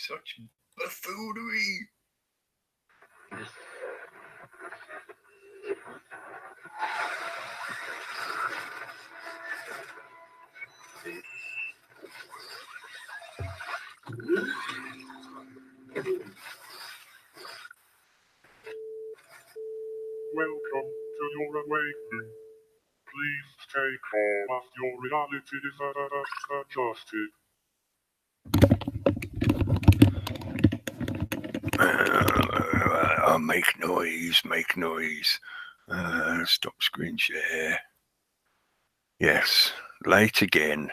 Such buffoonery. Welcome to your awakening. Please take calm as your reality is adjusted. Make noise. Stop screen share. Yes, late again.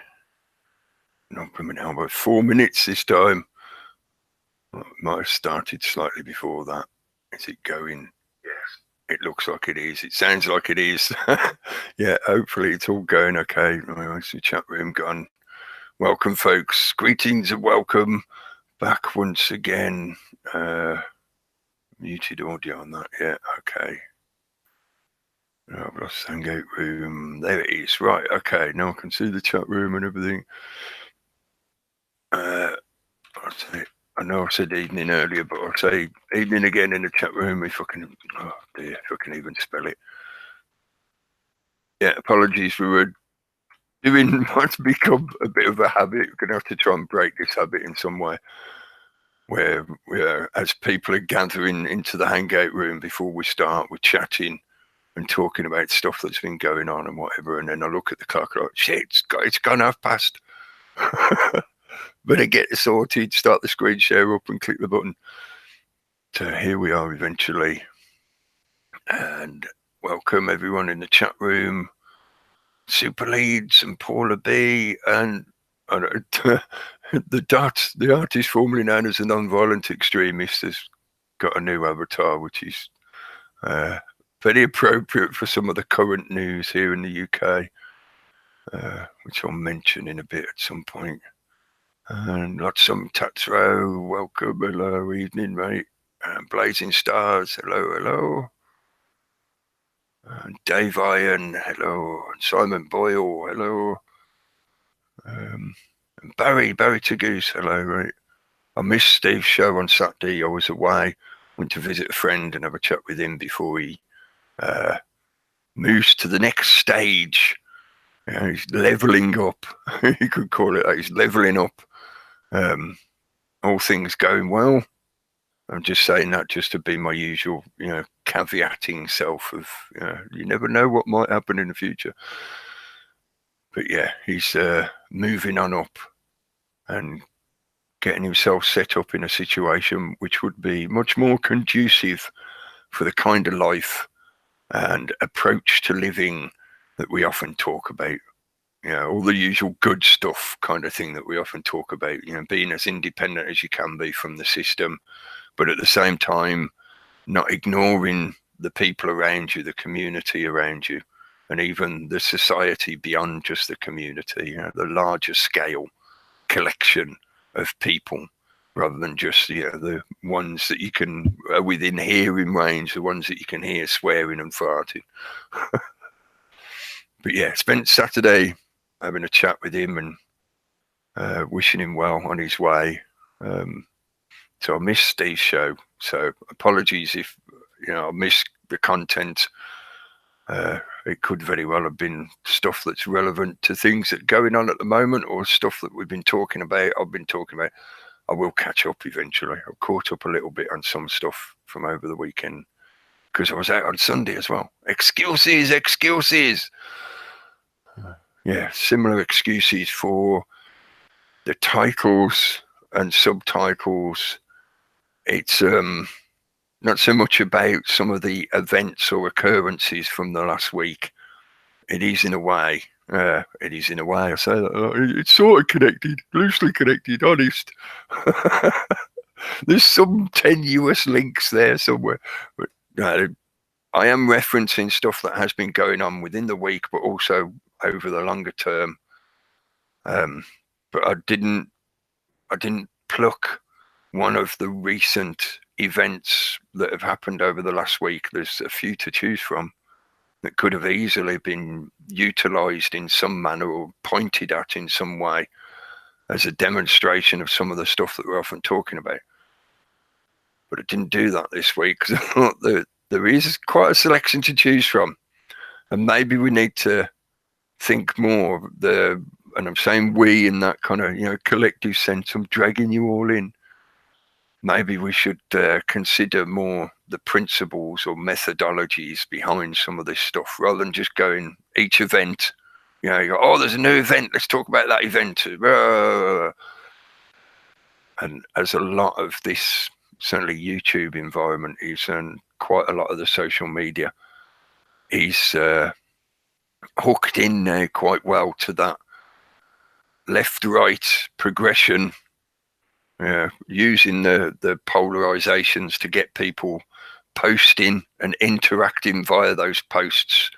Not coming out about 4 minutes this time. Well, it might have started slightly before that. Is it going? Yes, it looks like it is. It sounds like it is. Yeah, hopefully it's all going okay. Where's the chat room gone? Welcome, folks. Greetings and welcome back once again. Muted audio on that. Yeah, okay. I've lost Hangout room. There it is. Right, okay. Now I can see the chat room and everything. I know I said evening earlier, but I'll say evening again in the chat room if I can. Oh dear, if I can even spell it. Yeah, apologies for doing what's become a bit of a habit. We're going to have to try and break this habit in some way, where as people are gathering into the Hangout room before we start, we're chatting and talking about stuff that's been going on and whatever, and then I look at the clock like, shit, it's gone half past. Better get it sorted, start the screen share up and click the button. So here we are eventually. And welcome everyone in the chat room. Super Leads and Paula B and the artist formerly known as a non-violent extremist, has got a new avatar, which is very appropriate for some of the current news here in the UK, which I'll mention in a bit at some point. And lots of Tatro, welcome, hello, evening, mate. Blazing Stars, hello. And Dave Iron, hello. And Simon Boyle, hello. And Barry Tagoose, hello, right. I missed Steve's show on Saturday. I was away, went to visit a friend and have a chat with him before he moves to the next stage. He's leveling up. You could call it that. He's leveling up. All things going well. I'm just saying that just to be my usual, caveating self of, you never know what might happen in the future. But yeah, he's moving on up and getting himself set up in a situation which would be much more conducive for the kind of life and approach to living that we often talk about. All the usual good stuff kind of thing that we often talk about, being as independent as you can be from the system, but at the same time, not ignoring the people around you, the community around you, and even the society beyond just the community, the larger scale collection of people, rather than just the ones that you can within hearing range, the ones that you can hear swearing and farting. But yeah, spent Saturday having a chat with him and wishing him well on his way. So I missed Steve's show. So apologies if I missed the content. It could very well have been stuff that's relevant to things that are going on at the moment, or stuff that we've been talking about. I've been talking about. I will catch up eventually. I've caught up a little bit on some stuff from over the weekend because I was out on Sunday as well. Excuses. Yeah, similar excuses for the titles and subtitles. It's not so much about some of the events or occurrences from the last week. It is in a way. I say that it's sort of connected, loosely connected, honest. There's some tenuous links there somewhere. But I am referencing stuff that has been going on within the week, but also over the longer term. But I didn't pluck one of the recent events that have happened over the last week. There's a few to choose from that could have easily been utilized in some manner or pointed at in some way as a demonstration of some of the stuff that we're often talking about. But it didn't do that this week because I thought that there is quite a selection to choose from, and maybe we need to think more. And I'm saying we in that kind of collective sense. I'm dragging you all in. Maybe we should consider more the principles or methodologies behind some of this stuff, rather than just going each event. You go, oh, there's a new event. Let's talk about that event. And as a lot of this, certainly YouTube environment is, and quite a lot of the social media is hooked in now quite well to that left-right progression, using the polarizations to get people posting and interacting via those posts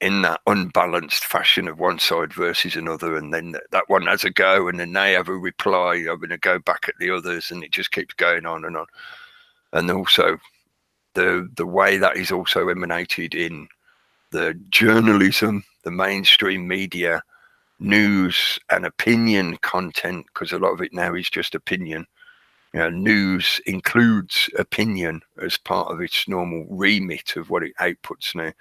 in that unbalanced fashion of one side versus another, and then that one has a go and then they have a reply, I'm going to go back at the others, and it just keeps going on and on. And also the way that is also emanated in the journalism, the mainstream media, news and opinion content, because a lot of it now is just opinion. News includes opinion as part of its normal remit of what it outputs now.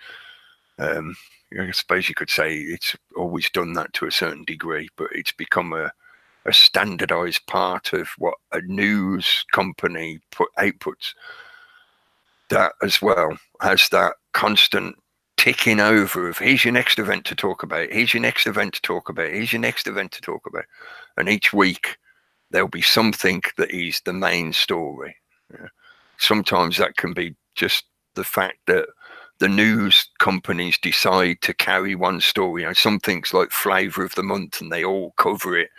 I suppose you could say it's always done that to a certain degree, but it's become a standardized part of what a news company outputs. That as well has that constant ticking over of here's your next event to talk about, here's your next event to talk about, here's your next event to talk about. And each week there'll be something that is the main story. Sometimes that can be just the fact that the news companies decide to carry one story. Some things like flavor of the month and they all cover it.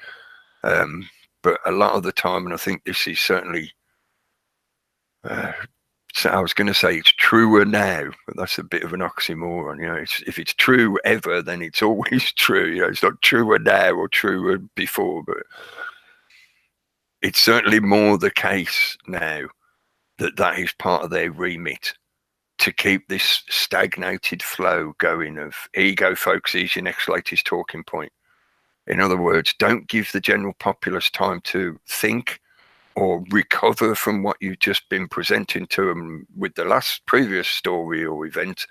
But a lot of the time, and I think this is certainly, so I was going to say it's truer now, but that's a bit of an oxymoron. If it's true ever, then it's always true. It's not truer now or truer before, but it's certainly more the case now that is part of their remit, to keep this stagnated flow going of, here you go, folks, here's your next latest talking point. In other words, don't give the general populace time to think or recover from what you've just been presenting to them with the last previous story or event.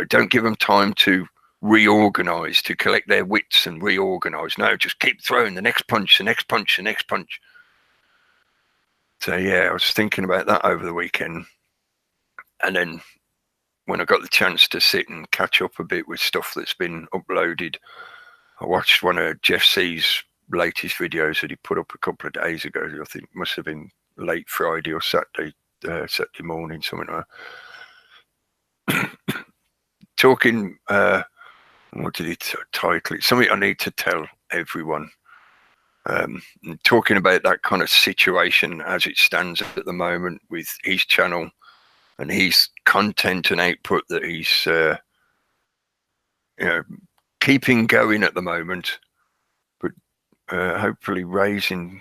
Don't give them time to reorganize, to collect their wits and reorganize. No, just keep throwing the next punch, the next punch, the next punch. So yeah, I was thinking about that over the weekend. And then when I got the chance to sit and catch up a bit with stuff that's been uploaded, I watched one of Jeff C's latest videos that he put up a couple of days ago. I think it must have been late Friday or Saturday morning, something like that. Talking, what did he title it? Something I need to tell everyone. Talking about that kind of situation as it stands at the moment with his channel and his content and output that he's keeping going at the moment, but hopefully raising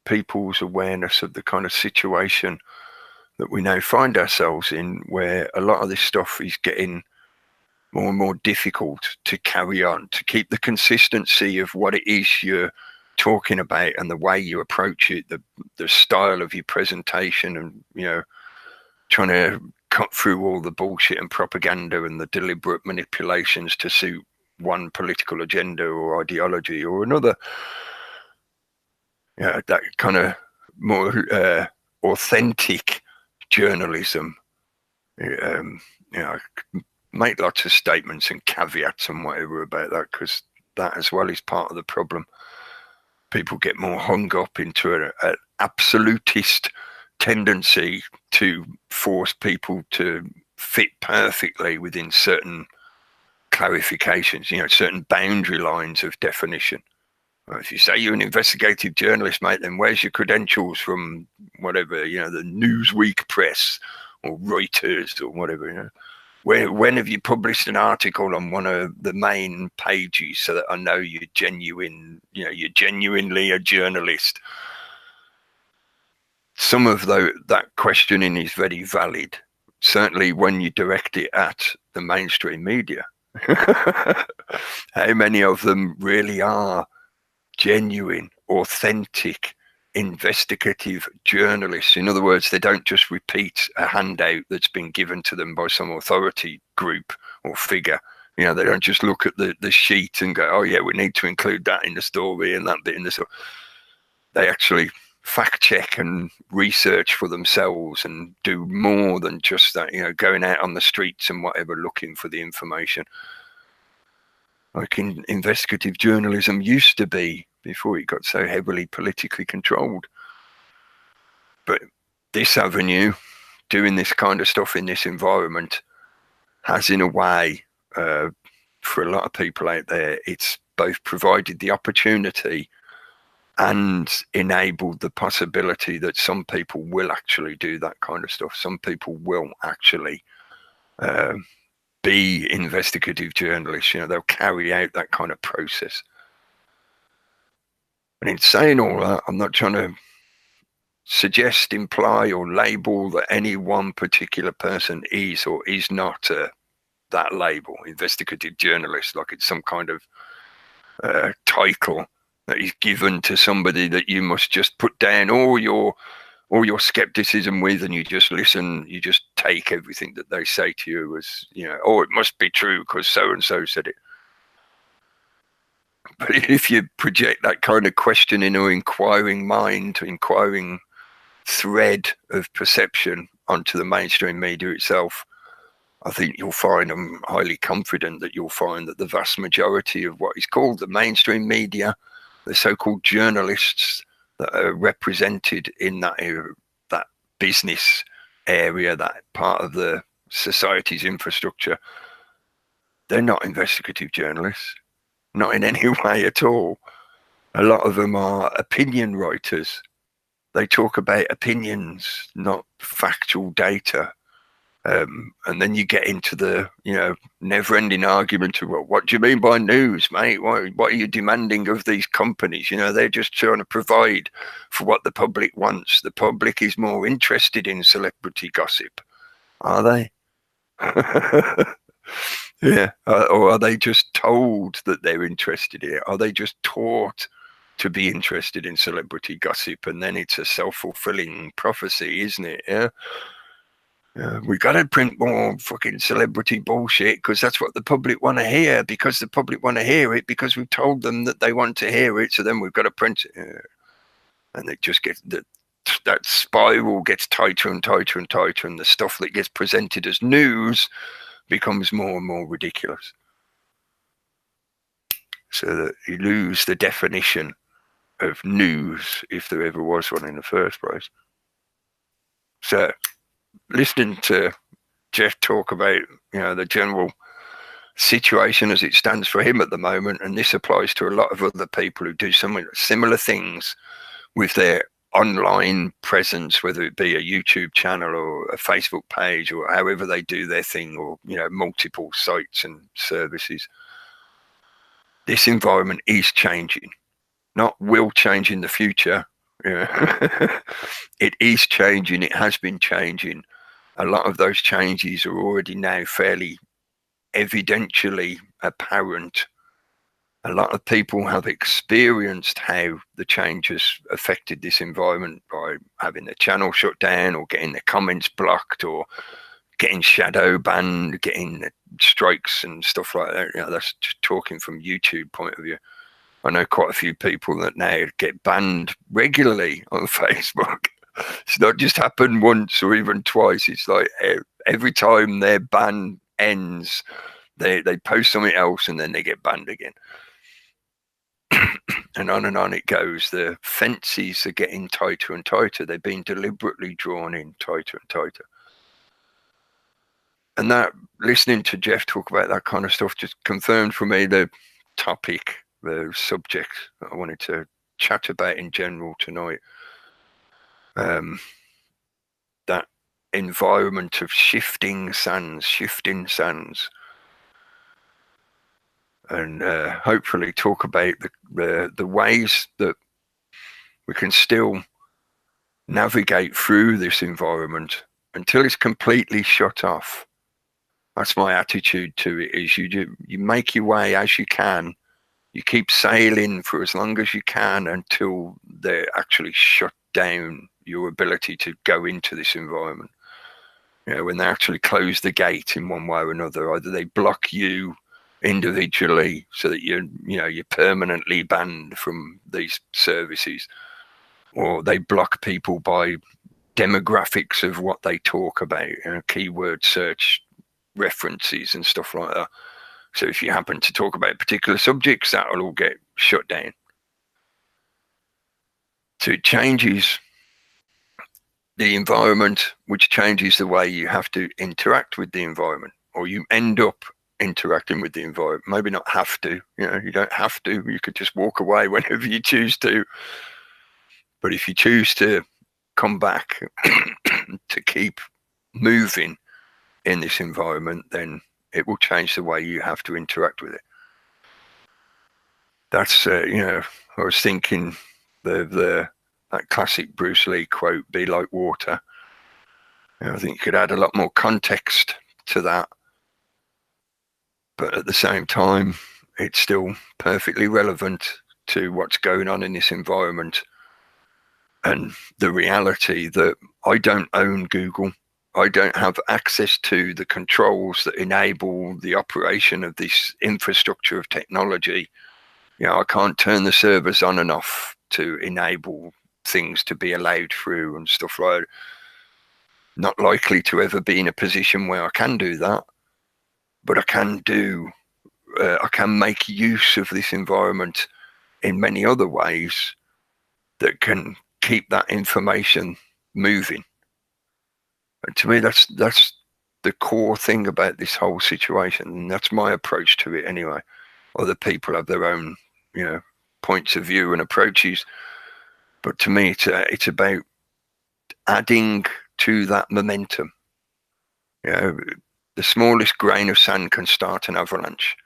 people's awareness of the kind of situation that we now find ourselves in, where a lot of this stuff is getting more and more difficult to carry on, to keep the consistency of what it is you're talking about and the way you approach it, the style of your presentation, and trying to cut through all the bullshit and propaganda and the deliberate manipulations to suit one political agenda or ideology or another. That kind of more authentic journalism. I make lots of statements and caveats and whatever about that, because that as well is part of the problem. People get more hung up into an absolutist tendency to force people to fit perfectly within certain clarifications, certain boundary lines of definition. If you say you're an investigative journalist, mate, then where's your credentials from whatever, the Newsweek press or Reuters or whatever, when have you published an article on one of the main pages so that I know you're genuine, you're genuinely a journalist? Some of that questioning is very valid, certainly when you direct it at the mainstream media. How many of them really are genuine, authentic, investigative journalists. In other words, they don't just repeat a handout that's been given to them by some authority group or figure. You know, they don't just look at the sheet and go, oh yeah, we need to include that in the story and that bit in the story. They actually fact check and research for themselves and do more than just that, you know, going out on the streets and whatever, looking for the information. Like investigative journalism used to be before it got so heavily politically controlled. But this avenue, doing this kind of stuff in this environment, has in a way, for a lot of people out there, it's both provided the opportunity and enabled the possibility that some people will actually do that kind of stuff. Some people will actually be investigative journalists. You know, they'll carry out that kind of process. And in saying all that, I'm not trying to suggest, imply, or label that any one particular person is or is not that label, investigative journalist, like it's some kind of title that is given to somebody that you must just put down all your skepticism with, and you just listen, you just take everything that they say to you as, you know, oh, it must be true because so and so said it. But if you project that kind of questioning or inquiring mind, inquiring thread of perception onto the mainstream media itself, I think you'll find, I'm highly confident that you'll find that the vast majority of what is called the mainstream media, the so-called journalists that are represented in that area, that business area, that part of the society's infrastructure, they're not investigative journalists, not in any way at all. A lot of them are opinion writers. They talk about opinions, not factual data. And then you get into the, you know, never-ending argument of, well, what do you mean by news, mate? What are you demanding of these companies? You know, they're just trying to provide for what the public wants. The public is more interested in celebrity gossip. Are they? Yeah. Or are they just told that they're interested in it? Are they just taught to be interested in celebrity gossip? And then it's a self-fulfilling prophecy, isn't it? Yeah. We got to print more fucking celebrity bullshit because that's what the public want to hear, because the public want to hear it because we've told them that they want to hear it, so then we've got to print it. And it just gets, that spiral gets tighter and tighter and tighter, and the stuff that gets presented as news becomes more and more ridiculous. So that you lose the definition of news, if there ever was one in the first place. So listening to Jeff talk about, you know, the general situation as it stands for him at the moment, and this applies to a lot of other people who do some similar things with their online presence, whether it be a YouTube channel or a Facebook page or however they do their thing, or, you know, multiple sites and services. This environment is changing, not will change in the future. Yeah. It is changing. It has been changing. A lot of those changes are already now fairly evidentially apparent. A lot of people have experienced how the change has affected this environment by having the channel shut down, or getting the comments blocked, or getting shadow banned, getting the strikes and stuff like that. You know, that's just talking from YouTube point of view. I know quite a few people that now get banned regularly on Facebook. It's not just happened once or even twice. It's like every time their ban ends, they post something else and then they get banned again. And on it goes. The fences are getting tighter and tighter. They're being deliberately drawn in tighter and tighter. And that, listening to Jeff talk about that kind of stuff, just confirmed for me the topic, the subject that I wanted to chat about in general tonight. That environment of shifting sands, and hopefully talk about the ways that we can still navigate through this environment until it's completely shut off. That's my attitude to it, is you make your way as you can. You keep sailing for as long as you can until they actually shut down your ability to go into this environment. When they actually close the gate in one way or another, either they block you individually so that you're permanently banned from these services, or they block people by demographics of what they talk about, keyword search references and stuff like that. So if you happen to talk about particular subjects, that'll all get shut down. So it changes the environment, which changes the way you have to interact with the environment, or you end up interacting with the environment. Maybe not have to, you don't have to. You could just walk away whenever you choose to. But if you choose to come back to keep moving in this environment, then it will change the way you have to interact with it. That's, I was thinking that classic Bruce Lee quote, "Be like water." I think you could add a lot more context to that, but at the same time, it's still perfectly relevant to what's going on in this environment and the reality that I don't own Google. I don't have access to the controls that enable the operation of this infrastructure of technology. I can't turn the servers on and off to enable things to be allowed through and stuff like that. Not likely to ever be in a position where I can do that, but I can make use of this environment in many other ways that can keep that information moving. And to me, that's the core thing about this whole situation, and that's my approach to it anyway. Other people have their own, points of view and approaches, but to me, it's about adding to that momentum. The smallest grain of sand can start an avalanche,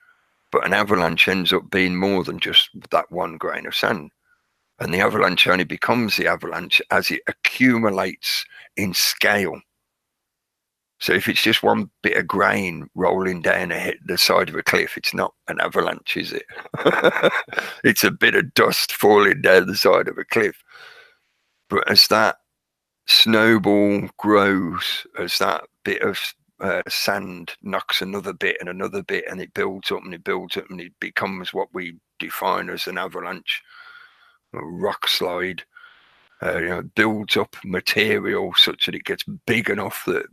but an avalanche ends up being more than just that one grain of sand. And the avalanche only becomes the avalanche as it accumulates in scale. So if it's just one bit of grain rolling down the side of a cliff, it's not an avalanche, is it? It's a bit of dust falling down the side of a cliff. But as that snowball grows, as that bit of sand knocks another bit, and it builds up and it builds up, and it becomes what we define as an avalanche, a rock slide. Builds up material such that it gets big enough that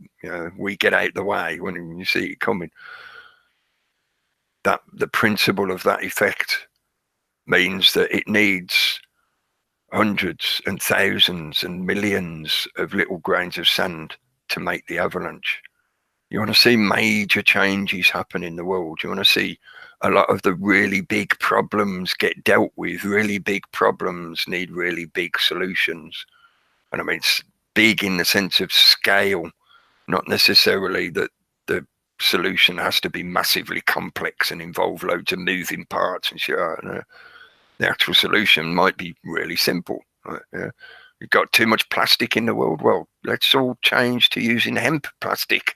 we get out the way when you see it coming. That the principle of that effect means that it needs hundreds and thousands and millions of little grains of sand to make the avalanche. You want to see major changes happen in the world. You want to see a lot of the really big problems get dealt with. Really big problems need really big solutions. And I mean, it's big in the sense of scale, not necessarily that the solution has to be massively complex and involve loads of moving parts and shit. The actual solution might be really simple. Right? You've got too much plastic in the world. Well, let's all change to using hemp plastic.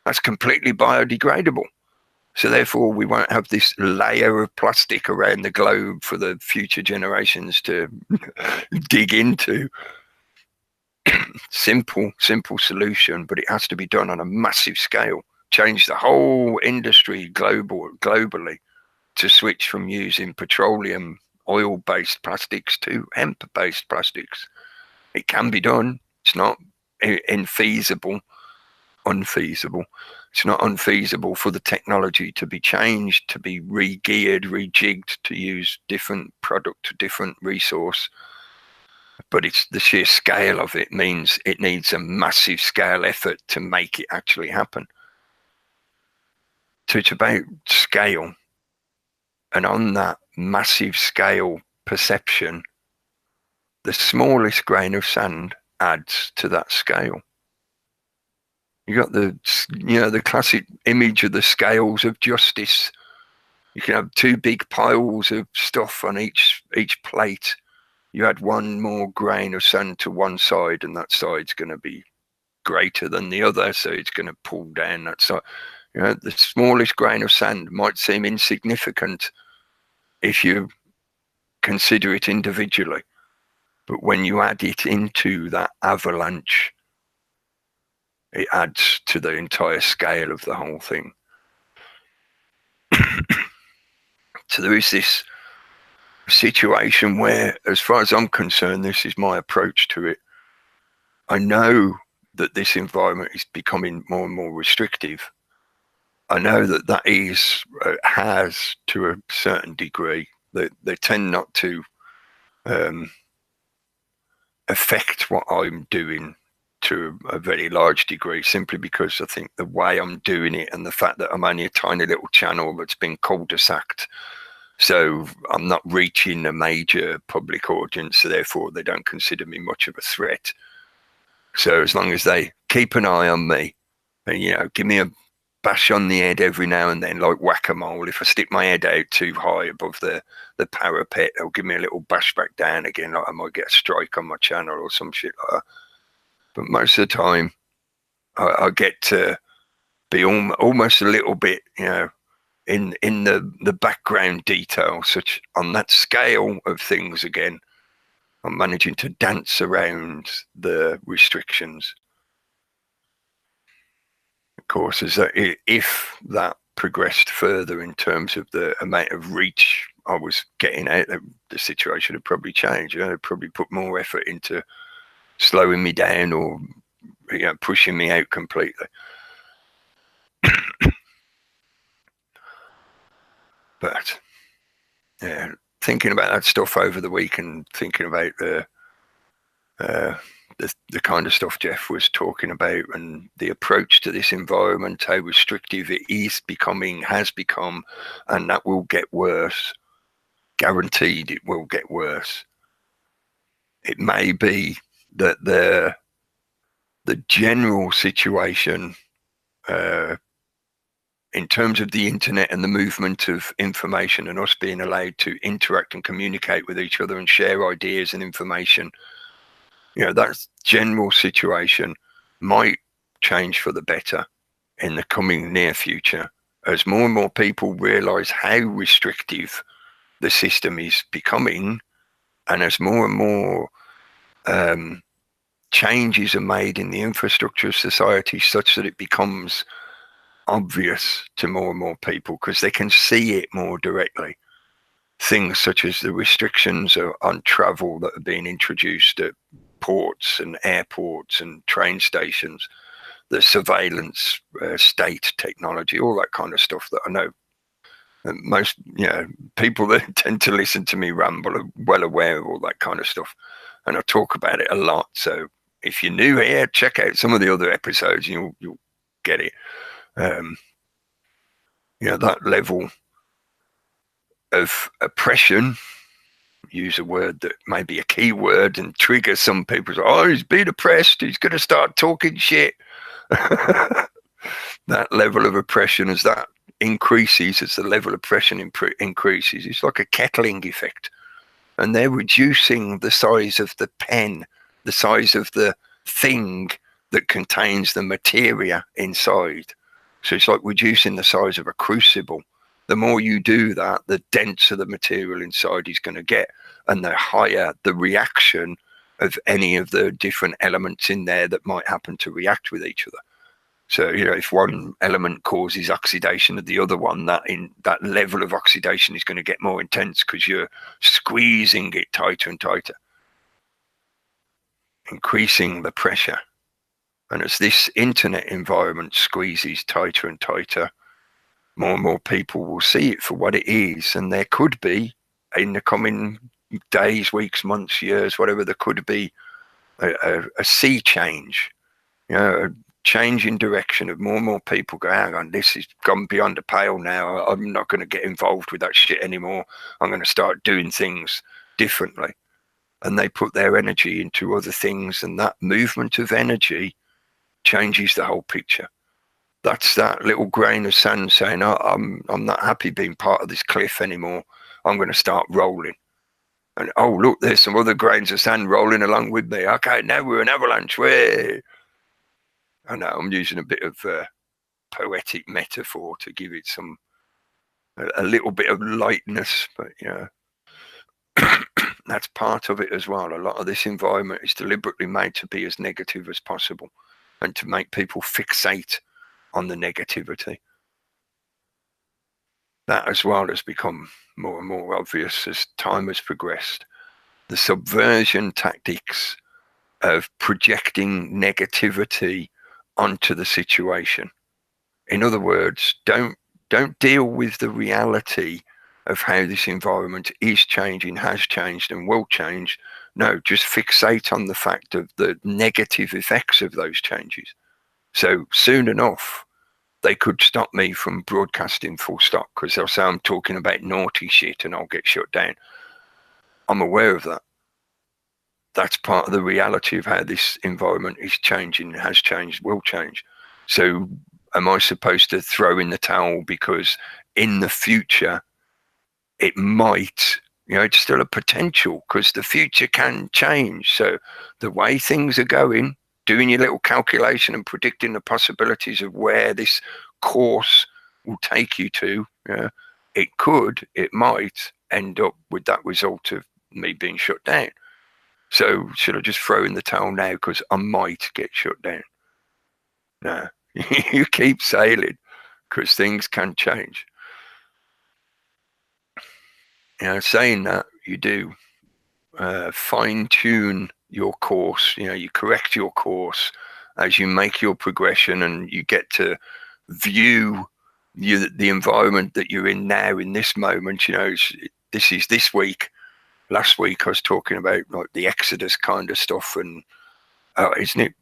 That's completely biodegradable. So therefore, we won't have this layer of plastic around the globe for the future generations to dig into. Simple solution, but it has to be done on a massive scale. Change the whole industry globally to switch from using petroleum oil-based plastics to hemp-based plastics. It can be done. It's not unfeasible. It's not unfeasible for the technology to be changed, to be re-geared, rejigged to use different product, different resource. But it's the sheer scale of it means it needs a massive scale effort to make it actually happen. So it's about scale. And on that massive scale perception, the smallest grain of sand adds to that scale. You got the classic image of the scales of justice. You can have two big piles of stuff on each plate. You add one more grain of sand to one side, and that side's going to be greater than the other, so it's going to pull down that side. The smallest grain of sand might seem insignificant if you consider it individually. But when you add it into that avalanche, it adds to the entire scale of the whole thing. So there is this situation where, as far as I'm concerned, this is my approach to it. I know that this environment is becoming more and more restrictive. I know that that is, has to a certain degree, that they tend not to affect what I'm doing to a very large degree, simply because I think the way I'm doing it and the fact that I'm only a tiny little channel that's been cul-de-saced, so I'm not reaching a major public audience, so therefore they don't consider me much of a threat. So as long as they keep an eye on me and, you know, give me a bash on the head every now and then, like whack-a-mole. If I stick my head out too high above the parapet, they'll give me a little bash back down again, like I might get a strike on my channel or some shit like that. But most of the time, I get to be almost a little bit, you know, in the background detail, such on that scale of things again. I'm managing to dance around the restrictions. Of course, is that if that progressed further in terms of the amount of reach I was getting out, the situation would probably change. You know, they'd probably put more effort into slowing me down or, you know, pushing me out completely. But yeah, thinking about that stuff over the week and thinking about the kind of stuff Jeff was talking about and the approach to this environment, how restrictive it is becoming, has become, and that will get worse. Guaranteed it will get worse. It may be that the general situation in terms of the internet and the movement of information and us being allowed to interact and communicate with each other and share ideas and information, you know, that general situation might change for the better in the coming near future, as more and more people realize how restrictive the system is becoming, and as more and more changes are made in the infrastructure of society such that it becomes obvious to more and more people because they can see it more directly. Things such as the restrictions on travel that are being introduced at ports and airports and train stations, the surveillance state technology, all that kind of stuff that I know most, you know, people that tend to listen to me ramble are well aware of all that kind of stuff, and I talk about it a lot. So if you're new here, check out some of the other episodes and you'll get it. You know, that level of oppression, use a word that may be a key word and trigger some people. Oh, he's been oppressed, he's going to start talking shit. That level of oppression, as that increases, as the level of oppression increases, it's like a kettling effect. And they're reducing the size of the pen, the size of the thing that contains the materia inside. So it's like reducing the size of a crucible. The more you do that, the denser the material inside is going to get, and the higher the reaction of any of the different elements in there that might happen to react with each other. So, you know, if one element causes oxidation of the other one, that level of oxidation is going to get more intense because you're squeezing it tighter and tighter, increasing the pressure. And as this internet environment squeezes tighter and tighter, more and more people will see it for what it is. And there could be, in the coming days, weeks, months, years, whatever, there could be a sea change, you know, a change in direction of more and more people go, hang on, this has gone beyond the pale now. I'm not going to get involved with that shit anymore. I'm going to start doing things differently. And they put their energy into other things, and that movement of energy changes the whole picture. That's that little grain of sand saying, oh, I'm not happy being part of this cliff anymore. I'm going to start rolling. And oh, look, there's some other grains of sand rolling along with me. Okay, now we're an avalanche. Way. I know I'm using a bit of poetic metaphor to give it some a little bit of lightness, but that's part of it as well. A lot of this environment is deliberately made to be as negative as possible and to make people fixate on the negativity. That as well has become more and more obvious as time has progressed. The subversion tactics of projecting negativity onto the situation. In other words, don't deal with the reality of how this environment is changing, has changed, and will change. No, just fixate on the fact of the negative effects of those changes. So soon enough, they could stop me from broadcasting full stop because they'll say I'm talking about naughty shit and I'll get shut down. I'm aware of that. That's part of the reality of how this environment is changing, has changed, will change. So am I supposed to throw in the towel because in the future it might, it's still a potential because the future can change. So the way things are going, doing your little calculation and predicting the possibilities of where this course will take you to, it might end up with that result of me being shut down. So should I just throw in the towel now because I might get shut down? No, you keep sailing because things can change. Saying that, you do fine tune your course. You correct your course as you make your progression and you get to view the environment that you're in now in this moment. This is this week. Last week I was talking about like the Exodus kind of stuff, and isn't it?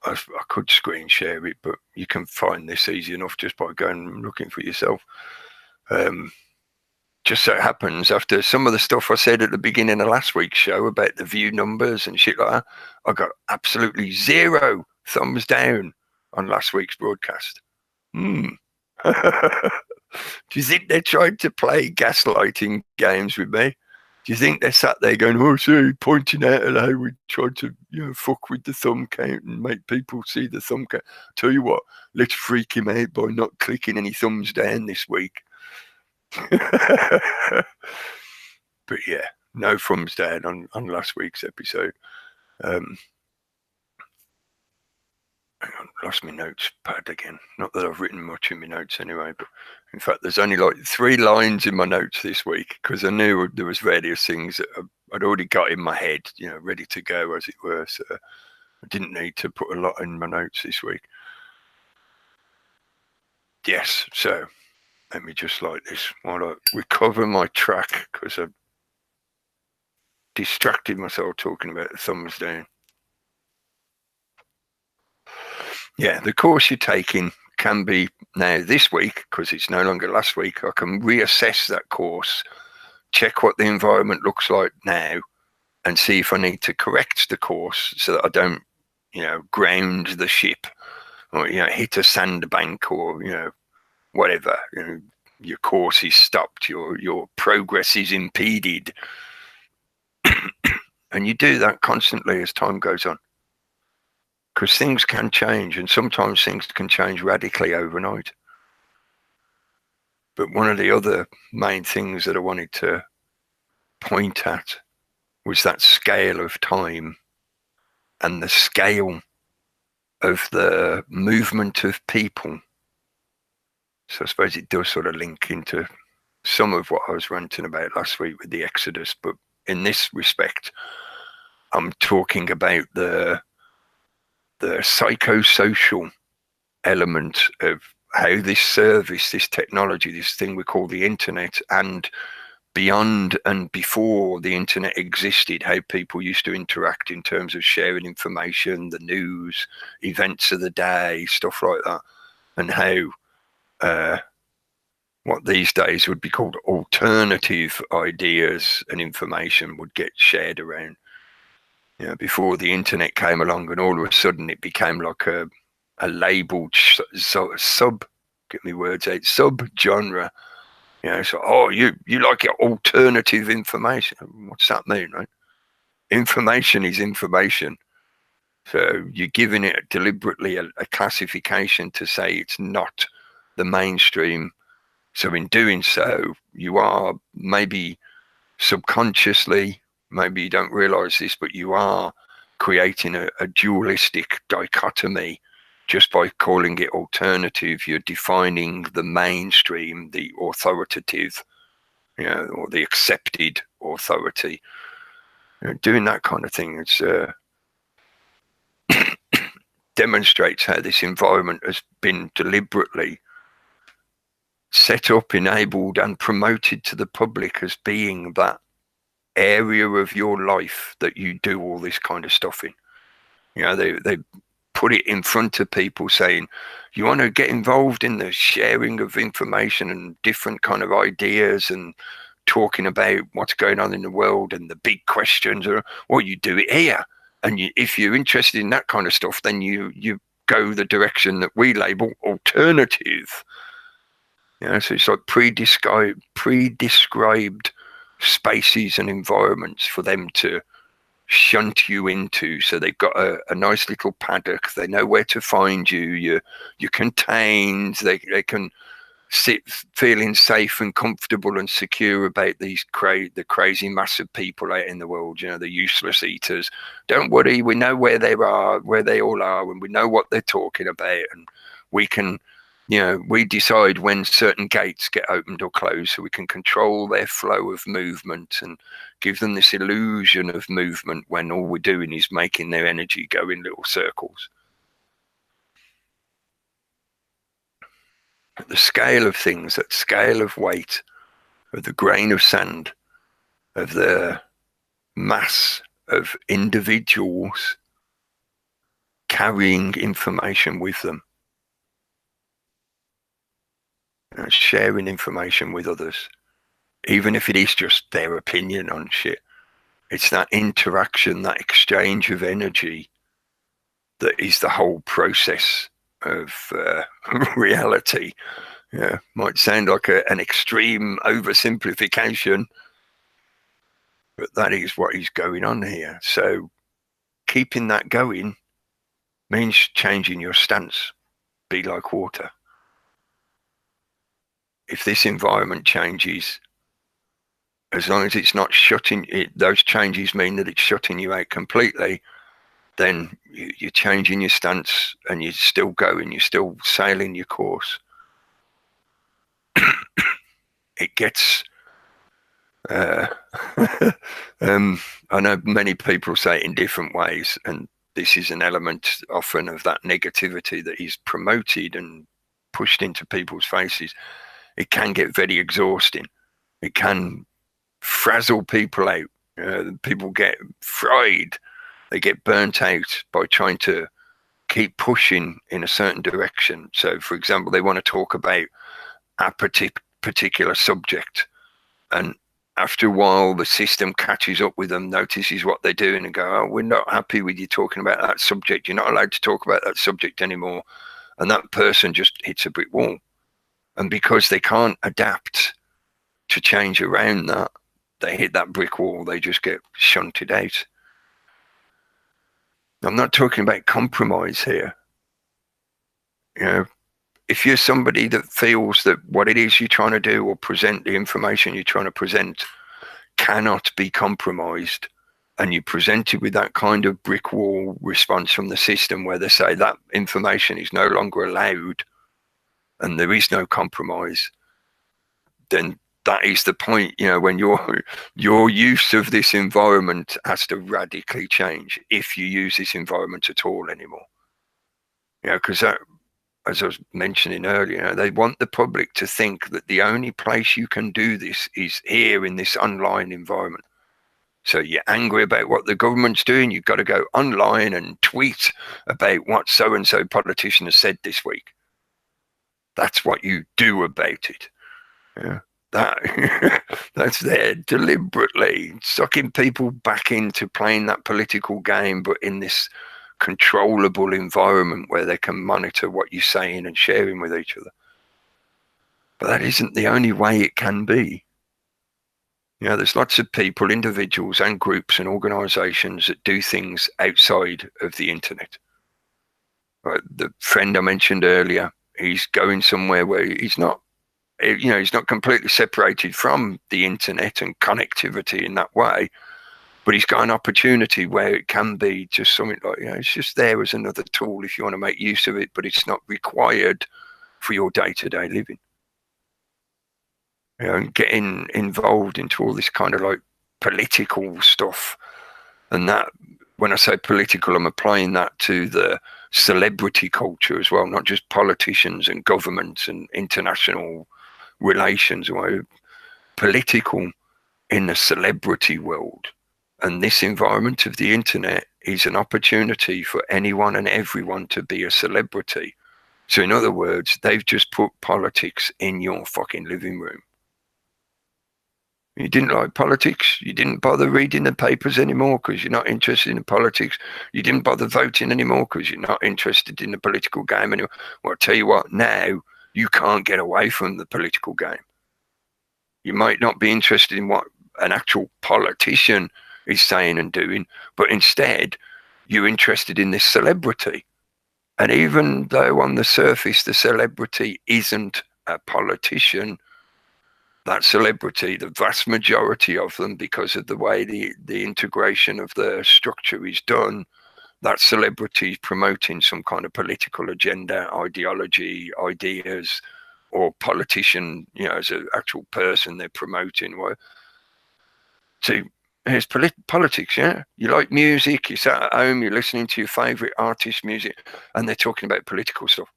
I could screen share it, but you can find this easy enough just by going and looking for yourself. Just so happens, after some of the stuff I said at the beginning of last week's show about the view numbers and shit like that, I got absolutely 0 thumbs down on last week's broadcast. Do you think they're trying to play gaslighting games with me? Do you think they're sat there going, oh, see, pointing out at how we tried to, fuck with the thumb count and make people see the thumb count? Tell you what, let's freak him out by not clicking any thumbs down this week. But yeah, no thumbs down on last week's episode. Hang on, lost my notes pad again. Not that I've written much in my notes anyway, but in fact, there's only like 3 lines in my notes this week because I knew there was various things that I'd already got in my head, ready to go, as it were. So I didn't need to put a lot in my notes this week. Yes, so let me just like this while I recover my track because I've distracted myself talking about the thumbs down. Yeah, the course you're taking can be now this week because it's no longer last week. I can reassess that course, check what the environment looks like now, and see if I need to correct the course so that I don't, ground the ship or, hit a sandbank or, whatever. Your course is stopped, your progress is impeded. And you do that constantly as time goes on. Because things can change, and sometimes things can change radically overnight. But one of the other main things that I wanted to point at was that scale of time and the scale of the movement of people. So I suppose it does sort of link into some of what I was ranting about last week with the Exodus. But in this respect, I'm talking about the psychosocial element of how this service, this technology, this thing we call the internet, and beyond and before the internet existed, how people used to interact in terms of sharing information, the news, events of the day, stuff like that, and how what these days would be called alternative ideas and information would get shared around. Before the internet came along, and all of a sudden it became like a labeled sub genre. So you like your alternative information. What's that mean, right? Information is information. So you're giving it deliberately a classification to say it's not the mainstream So in doing so, you are maybe subconsciously, maybe you don't realize this, but you are creating a dualistic dichotomy just by calling it alternative. You're defining the mainstream, the authoritative, or the accepted authority. Doing that kind of thing, it's demonstrates how this environment has been deliberately set up, enabled, and promoted to the public as being that area of your life that you do all this kind of stuff in. They put it in front of people saying, you want to get involved in the sharing of information and different kind of ideas and talking about what's going on in the world and the big questions, or well, you do it here. And if you're interested in that kind of stuff, then you go the direction that we label alternative. So it's like pre-described spaces and environments for them to shunt you into. So they've got a nice little paddock. They know where to find you. You're contained. They can sit feeling safe and comfortable and secure about the crazy mass of people out in the world, the useless eaters. Don't worry, we know where they all are, and we know what they're talking about, and we can, we decide when certain gates get opened or closed, so we can control their flow of movement and give them this illusion of movement when all we're doing is making their energy go in little circles. The scale of things, that scale of weight, of the grain of sand, of the mass of individuals carrying information with them, sharing information with others, even if it is just their opinion on shit. It's that interaction, that exchange of energy that is the whole process of reality. Might sound like an extreme oversimplification, but that is what is going on here. So keeping that going means changing your stance. Be like water. If this environment changes, as long as it's not shutting it, those changes mean that it's shutting you out completely, then you're changing your stance and you're still going, you're still sailing your course. It gets, I know many people say it in different ways, and this is an element often of that negativity that is promoted and pushed into people's faces. It can get very exhausting. It can frazzle people out. People get fried. They get burnt out by trying to keep pushing in a certain direction. So, for example, they want to talk about a particular subject, and after a while the system catches up with them, notices what they're doing, and go, oh, we're not happy with you talking about that subject. You're not allowed to talk about that subject anymore. And that person just hits a brick wall. And because they can't adapt to change around that, they hit that brick wall. They just get shunted out. I'm not talking about compromise here. If you're somebody that feels that what it is you're trying to do or present, the information you're trying to present, cannot be compromised, and you present it with that kind of brick wall response from the system where they say that information is no longer allowed and there is no compromise, then that is the point, when your use of this environment has to radically change, if you use this environment at all anymore. Because as I was mentioning earlier, they want the public to think that the only place you can do this is here in this online environment. So you're angry about what the government's doing, you've got to go online and tweet about what so-and-so politician has said this week. That's what you do about it. That's there deliberately sucking people back into playing that political game, but in this controllable environment where they can monitor what you're saying and sharing with each other. But that isn't the only way it can be. There's lots of people, individuals and groups and organizations that do things outside of the internet. The friend I mentioned earlier, he's going somewhere where he's not he's not completely separated from the internet and connectivity in that way, but he's got an opportunity where it can be just something like, it's just there as another tool if you want to make use of it, but it's not required for your day-to-day living. And getting involved into all this kind of like political stuff, and that, when I say political, I'm applying that to the celebrity culture as well, not just politicians and governments and international relations, or political in the celebrity world. And this environment of the internet is an opportunity for anyone and everyone to be a celebrity. So in other words, they've just put politics in your fucking living room. You didn't like politics, you didn't bother reading the papers anymore because you're not interested in politics. You didn't bother voting anymore because you're not interested in the political game anymore. Well, I'll tell you what, now you can't get away from the political game. You might not be interested in what an actual politician is saying and doing, but instead you're interested in this celebrity. And even though on the surface the celebrity isn't a politician, that celebrity, the vast majority of them, because of the way the integration of the structure is done, that celebrity is promoting some kind of political agenda, ideology, ideas, or politician, as an actual person they're promoting. So here's politics, yeah? You like music, you sat at home, you're listening to your favourite artist music, and they're talking about political stuff.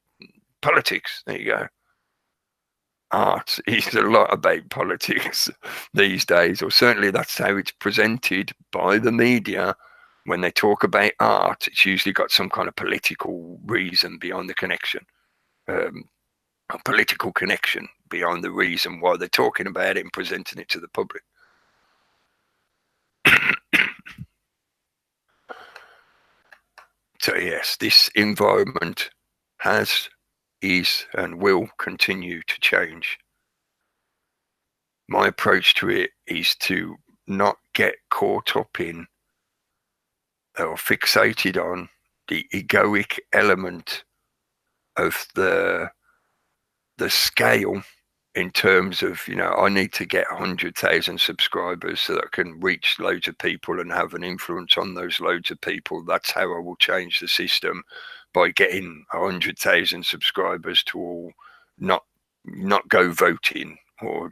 Politics, there you go. Art is a lot about politics these days, or certainly that's how it's presented by the media. When they talk about art, it's usually got some kind of political reason behind the connection, a political connection behind the reason why they're talking about it and presenting it to the public. So yes, this environment is and will continue to change. My approach to it is to not get caught up in or fixated on the egoic element of the scale, in terms of, I need to get 100,000 subscribers so that I can reach loads of people and have an influence on those loads of people. That's how I will change the system, by getting 100,000 subscribers to all not go voting, or,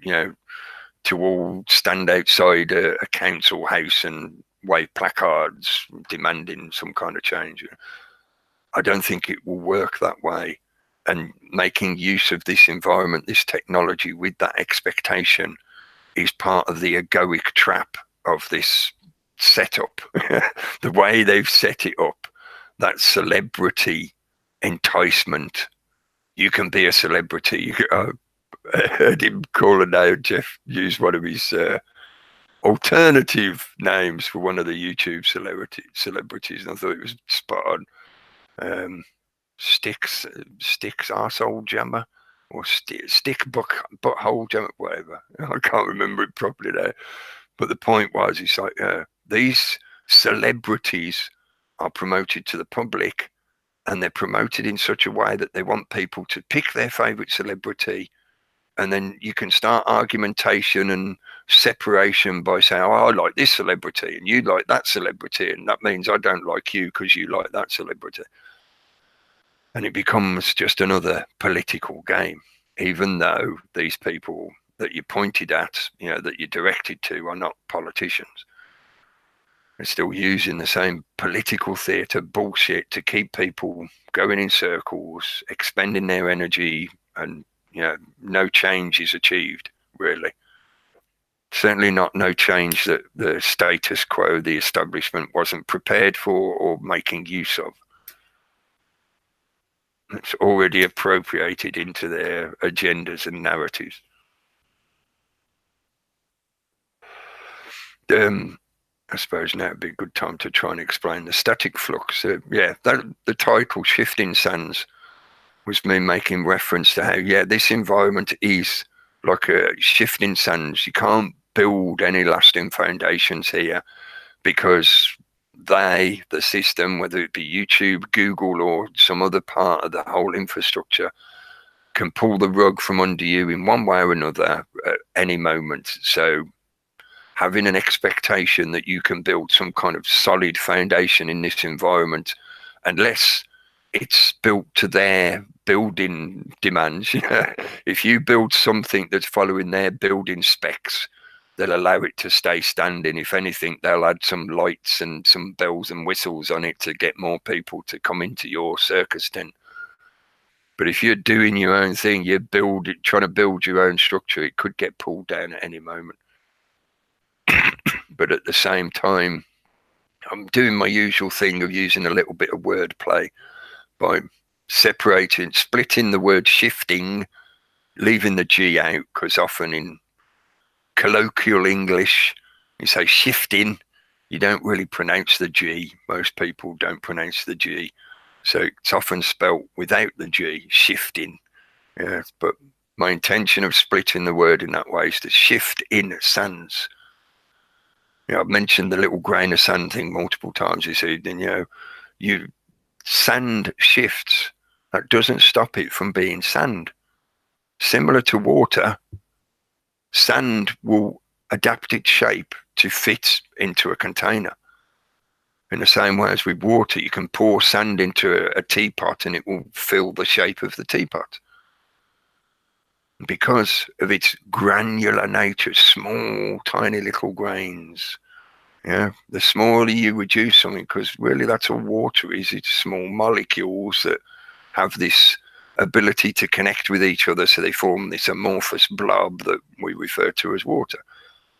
to all stand outside a council house and wave placards demanding some kind of change. I don't think it will work that way. And making use of this environment, this technology, with that expectation is part of the egoic trap of this setup. The way they've set it up, that celebrity enticement. You can be a celebrity. I heard him call it now. Jeff used one of his alternative names for one of the YouTube celebrities, and I thought it was spot on. Sticks arsehole jammer, or stick butthole jammer, whatever. I can't remember it properly there. But the point was, it's like these celebrities are promoted to the public, and they're promoted in such a way that they want people to pick their favorite celebrity, and then you can start argumentation and separation by saying, oh, I like this celebrity and you like that celebrity, and that means I don't like you because you like that celebrity. And it becomes just another political game, even though these people that you pointed at, that you're directed to, are not politicians. They're still using the same political theatre bullshit to keep people going in circles, expending their energy, and no change is achieved, really. Certainly not no change that the status quo, the establishment, wasn't prepared for or making use of. It's already appropriated into their agendas and narratives. I suppose now would be a good time to try and explain the static flux. The title Shifting Sands was me making reference to how, this environment is like a shifting sands. You can't build any lasting foundations here, because the system, whether it be YouTube, Google, or some other part of the whole infrastructure, can pull the rug from under you in one way or another at any moment. So having an expectation that you can build some kind of solid foundation in this environment, unless it's built to their building demands. If you build something that's following their building specs, they'll allow it to stay standing. If anything, they'll add some lights and some bells and whistles on it to get more people to come into your circus tent. But if you're doing your own thing, you're trying to build your own structure, it could get pulled down at any moment. But at the same time, I'm doing my usual thing of using a little bit of wordplay by splitting the word shifting, leaving the G out, because often in colloquial English, you say shifting, you don't really pronounce the G. Most people don't pronounce the G. So it's often spelt without the G, shifting. Yeah, but my intention of splitting the word in that way is to shift in sands. I've mentioned the little grain of sand thing multiple times this evening. Sand shifts. That doesn't stop it from being sand. Similar to water, sand will adapt its shape to fit into a container. In the same way as with water, you can pour sand into a teapot and it will fill the shape of the teapot. Because of its granular nature, small, tiny little grains. Yeah, the smaller you reduce something, because really that's all water is. It's small molecules that have this ability to connect with each other, so they form this amorphous blob that we refer to as water.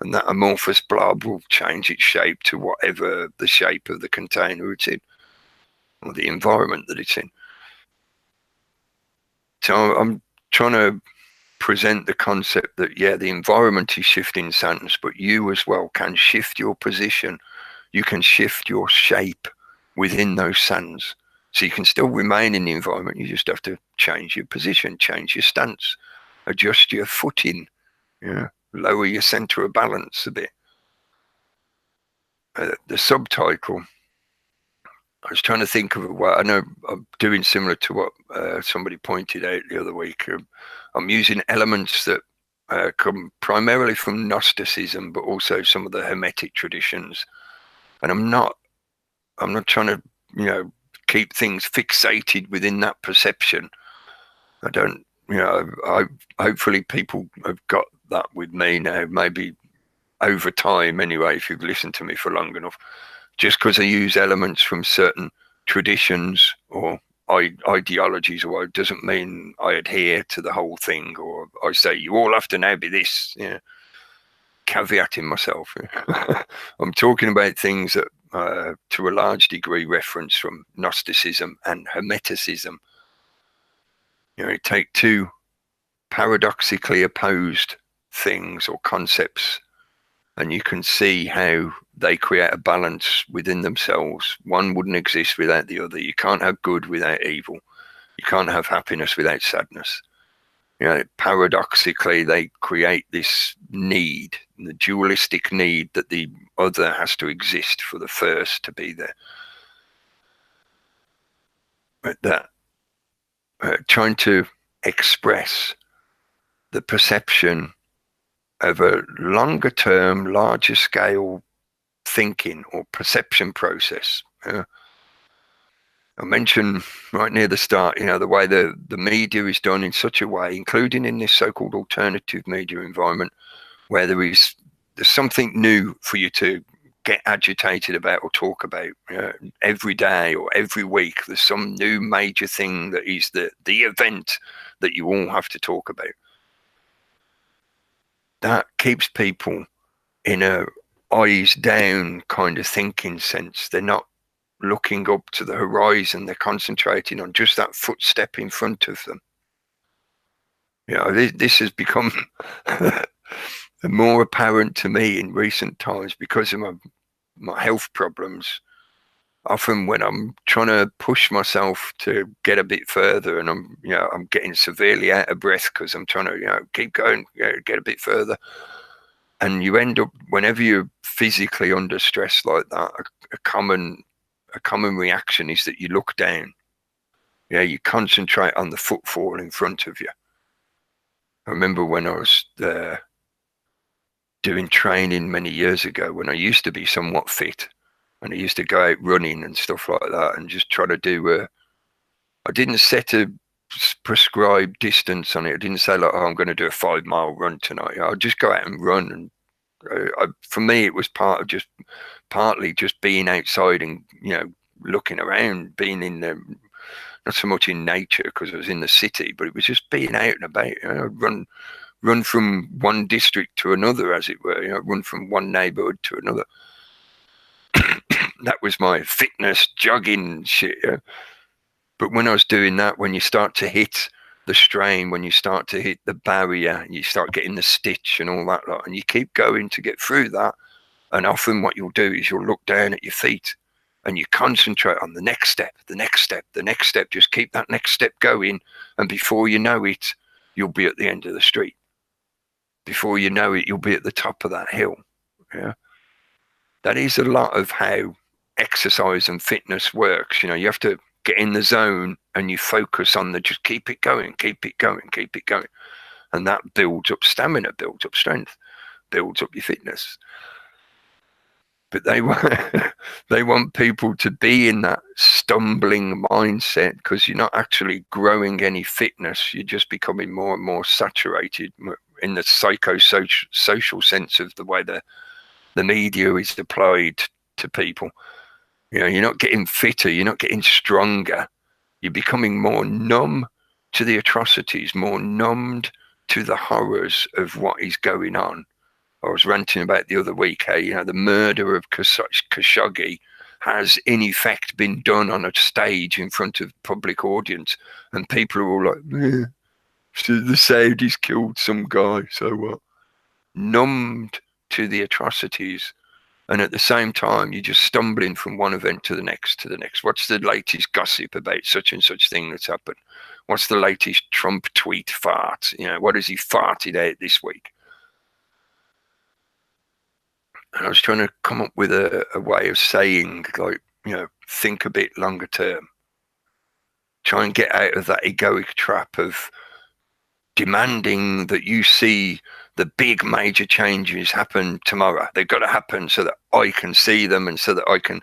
And that amorphous blob will change its shape to whatever the shape of the container it's in, or the environment that it's in. So I'm trying to present the concept that, yeah, the environment is shifting sands, but you as well can shift your position. You can shift your shape within those sands. So you can still remain in the environment. You just have to change your position, change your stance, adjust your footing, lower your center of balance a bit. The subtitle, I was trying to think of what I know I'm doing similar to what somebody pointed out the other week. I'm using elements that come primarily from Gnosticism, but also some of the Hermetic traditions. And I'm not trying to, keep things fixated within that perception. I don't, hopefully people have got that with me now, maybe over time anyway, if you've listened to me for long enough. Just because I use elements from certain traditions or ideologies or what, doesn't mean I adhere to the whole thing, or I say you all have to now be this. Caveating myself. I'm talking about things that to a large degree reference from Gnosticism and Hermeticism. You take two paradoxically opposed things or concepts, and you can see how they create a balance within themselves. One wouldn't exist without the other. You can't have good without evil. You can't have happiness without sadness. Paradoxically, they create this need, the dualistic need that the other has to exist for the first to be there. But that trying to express the perception of a longer term, larger scale thinking or perception process. I mentioned right near the start, the way the media is done in such a way, including in this so-called alternative media environment, where there's something new for you to get agitated about or talk about every day or every week. There's some new major thing that is the event that you all have to talk about. That keeps people in a eyes down kind of thinking sense. They're not looking up to the horizon. They're concentrating on just that footstep in front of them. This has become more apparent to me in recent times because of my health problems. Often when I'm trying to push myself to get a bit further, and I'm getting severely out of breath because I'm trying to keep going, get a bit further, and you end up, whenever you're physically under stress like that, a common reaction is that you look down. You concentrate on the footfall in front of you. I remember when I was doing training many years ago, when I used to be somewhat fit, and I used to go out running and stuff like that, and just try to do. I didn't set a prescribed distance on it. I didn't say like, "Oh, I'm going to do a 5 mile run tonight." I'd just go out and run, and for me, it was partly just being outside and looking around, being in the not so much in nature because I was in the city, but it was just being out and about. Run from one district to another, as it were. Run from one neighborhood to another. That was my fitness jogging shit. But when I was doing that, when you start to hit the strain, when you start to hit the barrier, you start getting the stitch and all that lot, and you keep going to get through that. And often what you'll do is you'll look down at your feet and you concentrate on the next step, the next step, the next step. Just keep that next step going. And before you know it, you'll be at the end of the street. Before you know it, you'll be at the top of that hill. Yeah. That is a lot of how exercise and fitness works. You have to get in the zone and you focus on just keep it going, keep it going, keep it going. And that builds up stamina, builds up strength, builds up your fitness. But they want people to be in that stumbling mindset because you're not actually growing any fitness. You're just becoming more and more saturated in the psychosocial sense of the way the media is applied to people. You're not getting fitter, you're not getting stronger. You're becoming more numb to the atrocities, more numbed to the horrors of what is going on. I was ranting about the other week how the murder of Khashoggi has in effect been done on a stage in front of public audience, and people are all like, so the Saudis killed some guy, so what? Numbed to the atrocities, and at the same time you're just stumbling from one event to the next. What's the latest gossip about such and such thing that's happened? What's the latest Trump tweet fart? What has he farted out this week? And I was trying to come up with a way of saying, like, think a bit longer term. Try and get out of that egoic trap of demanding that you see the big major changes happen tomorrow. They've got to happen so that I can see them and so that I can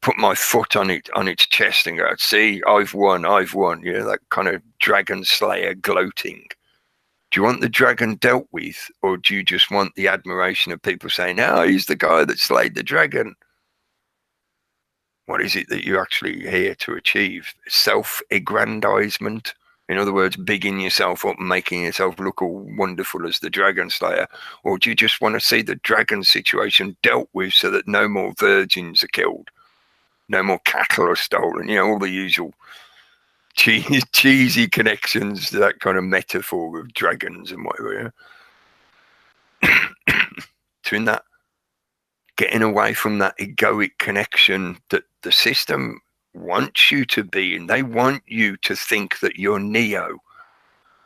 put my foot on its chest and go, see, I've won. That kind of dragon slayer gloating. Do you want the dragon dealt with, or do you just want the admiration of people saying, "Oh, he's the guy that slayed the dragon"? What is it that you're actually here to achieve? Self-aggrandizement? In other words, bigging yourself up and making yourself look all wonderful as the dragon slayer? Or do you just want to see the dragon situation dealt with so that no more virgins are killed? No more cattle are stolen? All the usual cheesy connections to that kind of metaphor of dragons and whatever. To that, getting away from that egoic connection that the system wants you to be in. They want you to think that you're Neo.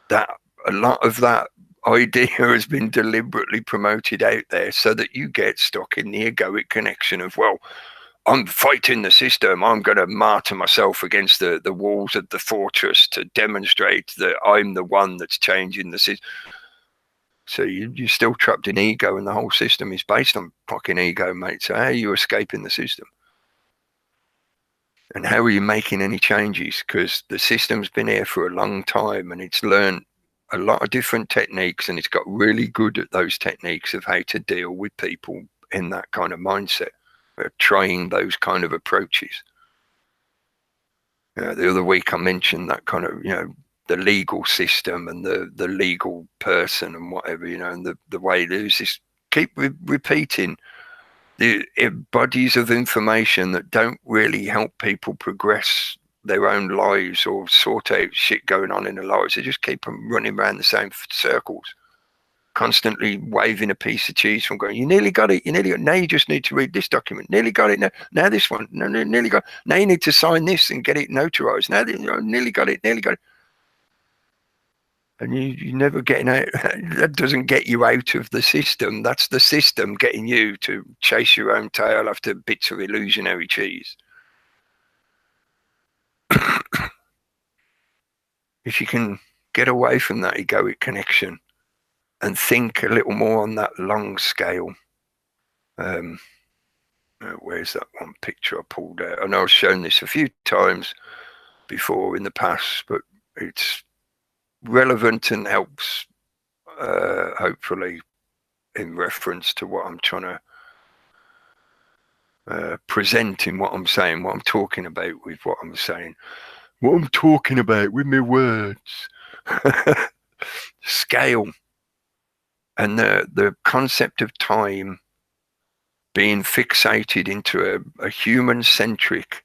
That a lot of that idea has been deliberately promoted out there so that you get stuck in the egoic connection of, well, I'm fighting the system. I'm going to martyr myself against the walls of the fortress to demonstrate that I'm the one that's changing the system. So you're still trapped in ego, and the whole system is based on fucking ego, mate. So how are you escaping the system? And how are you making any changes? Because the system's been here for a long time, and it's learned a lot of different techniques, and it's got really good at those techniques of how to deal with people in that kind of mindset, trying those kind of approaches. The other week I mentioned that kind of, the legal system and the legal person and whatever, and the way there's this keep repeating the bodies of information that don't really help people progress their own lives or sort out shit going on in their lives. They just keep them running around the same circles, constantly waving a piece of cheese from going, you nearly got it, now you just need to read this document, nearly got it, now this one, no, nearly got it. Now you need to sign this and get it notarized, now nearly got it. And you never getting out. That doesn't get you out of the system. That's the system getting you to chase your own tail after bits of illusionary cheese. If you can get away from that egoic connection and think a little more on that long scale. Where's that one picture I pulled out? I know I've shown this a few times before in the past, but it's relevant and helps, hopefully, in reference to what I'm trying to present in what I'm saying, what I'm talking about with what I'm saying, what I'm talking about with my words. Scale and the concept of time being fixated into a human-centric,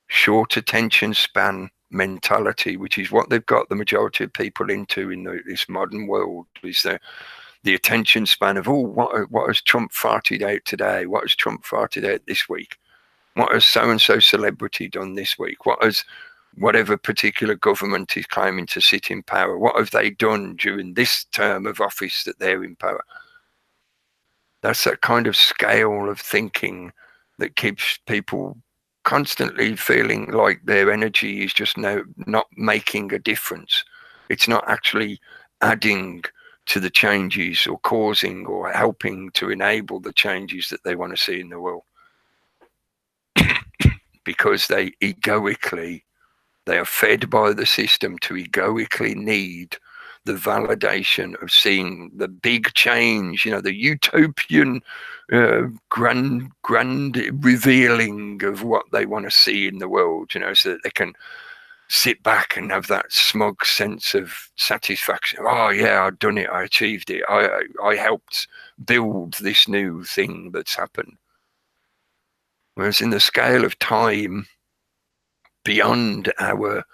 short attention span mentality, which is what they've got the majority of people into in this modern world, is the attention span of, what has Trump farted out today? What has Trump farted out this week? What has so-and-so celebrity done this week? What has whatever particular government is claiming to sit in power, what have they done during this term of office that they're in power? That's that kind of scale of thinking that keeps people constantly feeling like their energy is just not making a difference. It's not actually adding to the changes or causing or helping to enable the changes that they want to see in the world. Because they are fed by the system to egoically need the validation of seeing the big change, the utopian grand revealing of what they want to see in the world, so that they can sit back and have that smug sense of satisfaction. Oh yeah, I've done it, I achieved it, I helped build this new thing that's happened. Whereas in the scale of time, beyond our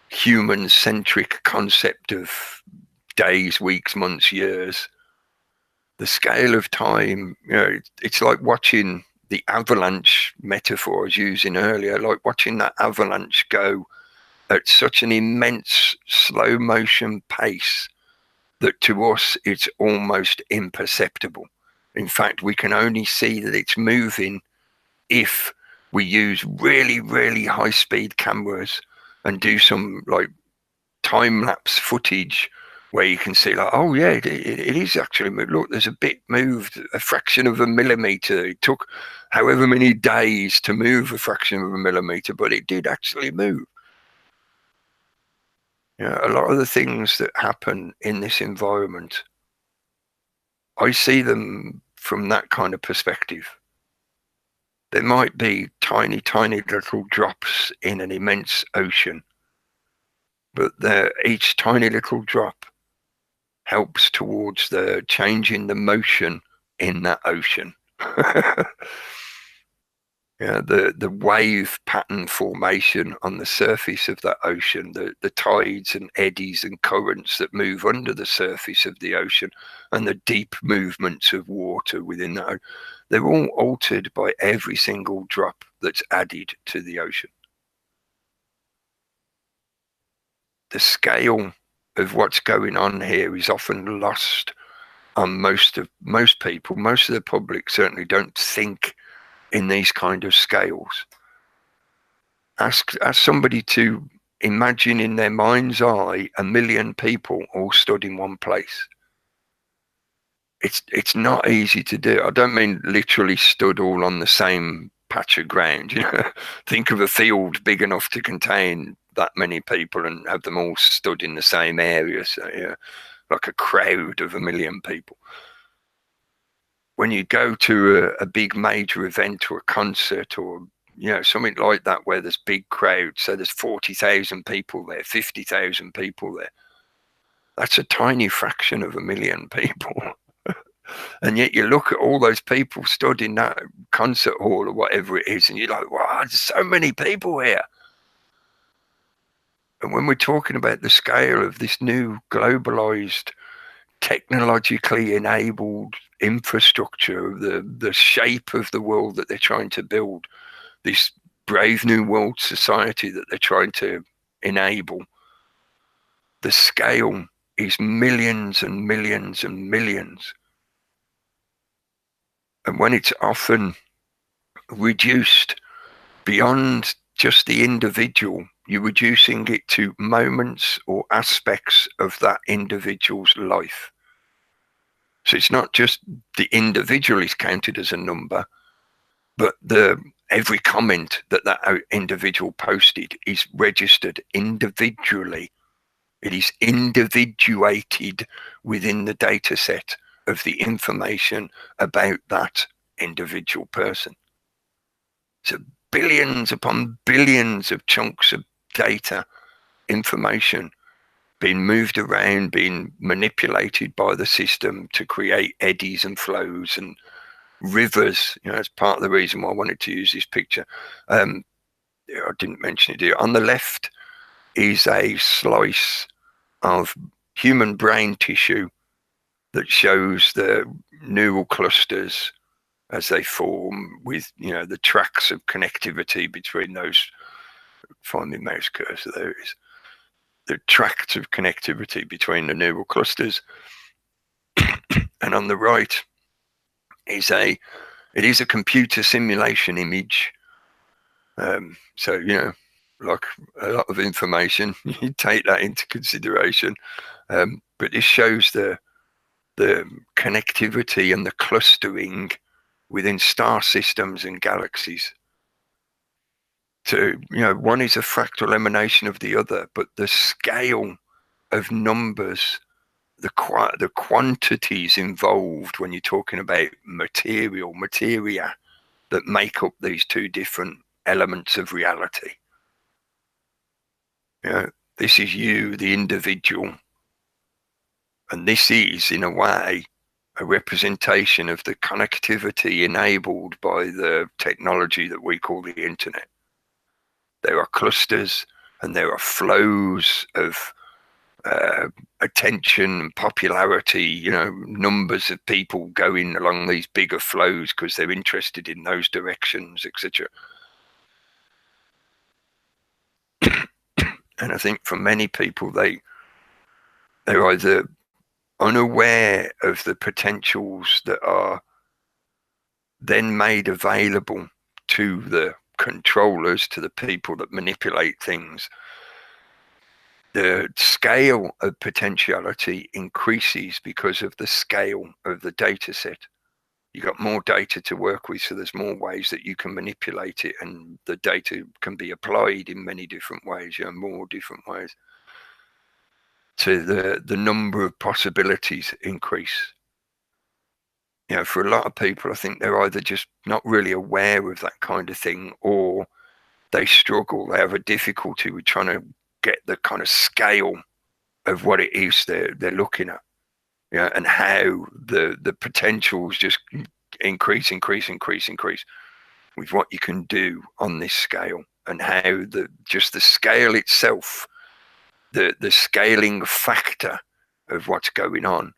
human-centric concept of days, weeks, months, years, the scale of time, it's like watching the avalanche metaphor I was using earlier, like watching that avalanche go at such an immense slow motion pace that to us it's almost imperceptible. In fact, we can only see that it's moving if we use really, really high speed cameras and do some like time-lapse footage where you can see like, oh yeah, it is actually moved. Look, there's a bit moved a fraction of a millimeter. It took however many days to move a fraction of a millimeter, but it did actually move. A lot of the things that happen in this environment, I see them from that kind of perspective. There might be tiny, tiny little drops in an immense ocean, but each tiny little drop helps towards the changing the motion in that ocean. The wave pattern formation on the surface of that ocean, the tides and eddies and currents that move under the surface of the ocean, and the deep movements of water within that, they're all altered by every single drop that's added to the ocean. The scale of what's going on here is often lost on most people. Most of the public certainly don't think in these kind of scales. Ask somebody to imagine in their mind's eye 1 million people all stood in one place. It's not easy to do. I don't mean literally stood all on the same patch of ground. Think of a field big enough to contain that many people and have them all stood in the same area. So like a crowd of 1 million people. When you go to a big major event or a concert or something like that where there's big crowds, so there's 40,000 people there, 50,000 people there, that's a tiny fraction of 1 million people. And yet you look at all those people stood in that concert hall or whatever it is, and you're like, wow, there's so many people here. And when we're talking about the scale of this new globalized, technologically enabled infrastructure, the shape of the world that they're trying to build, this brave new world society that they're trying to enable, the scale is millions and millions and millions. And when it's often reduced beyond just the individual, you're reducing it to moments or aspects of that individual's life. So it's not just the individual is counted as a number, but every comment that individual posted is registered individually. It is individuated within the data set of the information about that individual person. So billions upon billions of chunks of data, information being moved around, being manipulated by the system to create eddies and flows and rivers. That's part of the reason why I wanted to use this picture. I didn't mention it here. On the left is a slice of human brain tissue that shows the neural clusters as they form with, the tracks of connectivity between those. Find my mouse cursor, there it is. The tracts of connectivity between the neural clusters. And on the right is it is a computer simulation image. So, like a lot of information, you take that into consideration. But this shows the connectivity and the clustering within star systems and galaxies. So, one is a fractal emanation of the other, but the scale of numbers, the quantities involved when you're talking about materia that make up these two different elements of reality. This is you, the individual, and this is, in a way, a representation of the connectivity enabled by the technology that we call the internet. There are clusters and there are flows of attention and popularity, numbers of people going along these bigger flows because they're interested in those directions, etc. And I think for many people, they're either unaware of the potentials that are then made available to the controllers, to the people that manipulate things. The scale of potentiality increases because of the scale of the data set. You got more data to work with, so there's more ways that you can manipulate it, and the data can be applied in many different ways, more different ways. So the number of possibilities increase. For a lot of people, I think they're either just not really aware of that kind of thing, or they struggle. They have a difficulty with trying to get the kind of scale of what it is they're looking at, and how the potentials just increase with what you can do on this scale, and how just the scale itself, the scaling factor of what's going on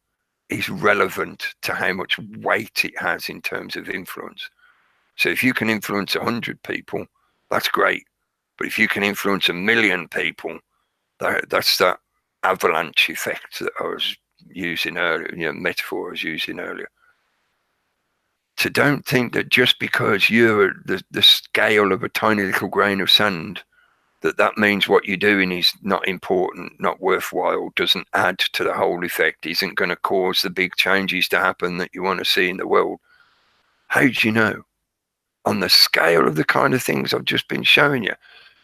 is relevant to how much weight it has in terms of influence. So if you can influence 100 people, that's great. But if you can influence 1 million people, that's that avalanche effect that I was using earlier, metaphor I was using earlier. So don't think that just because you're the scale of a tiny little grain of sand, that means what you're doing is not important, not worthwhile, doesn't add to the whole effect, isn't going to cause the big changes to happen that you want to see in the world. How do you know? On the scale of the kind of things I've just been showing you,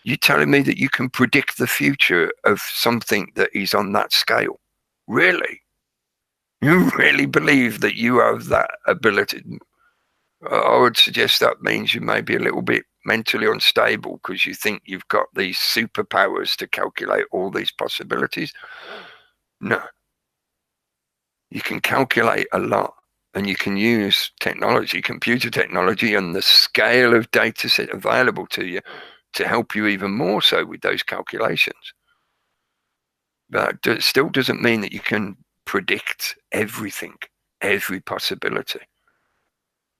you're telling me that you can predict the future of something that is on that scale? Really? You really believe that you have that ability? I would suggest that means you may be a little bit mentally unstable, because you think you've got these superpowers to calculate all these possibilities. No. You can calculate a lot, and you can use technology, computer technology, and the scale of data set available to you to help you even more so with those calculations. But it still doesn't mean that you can predict everything, every possibility.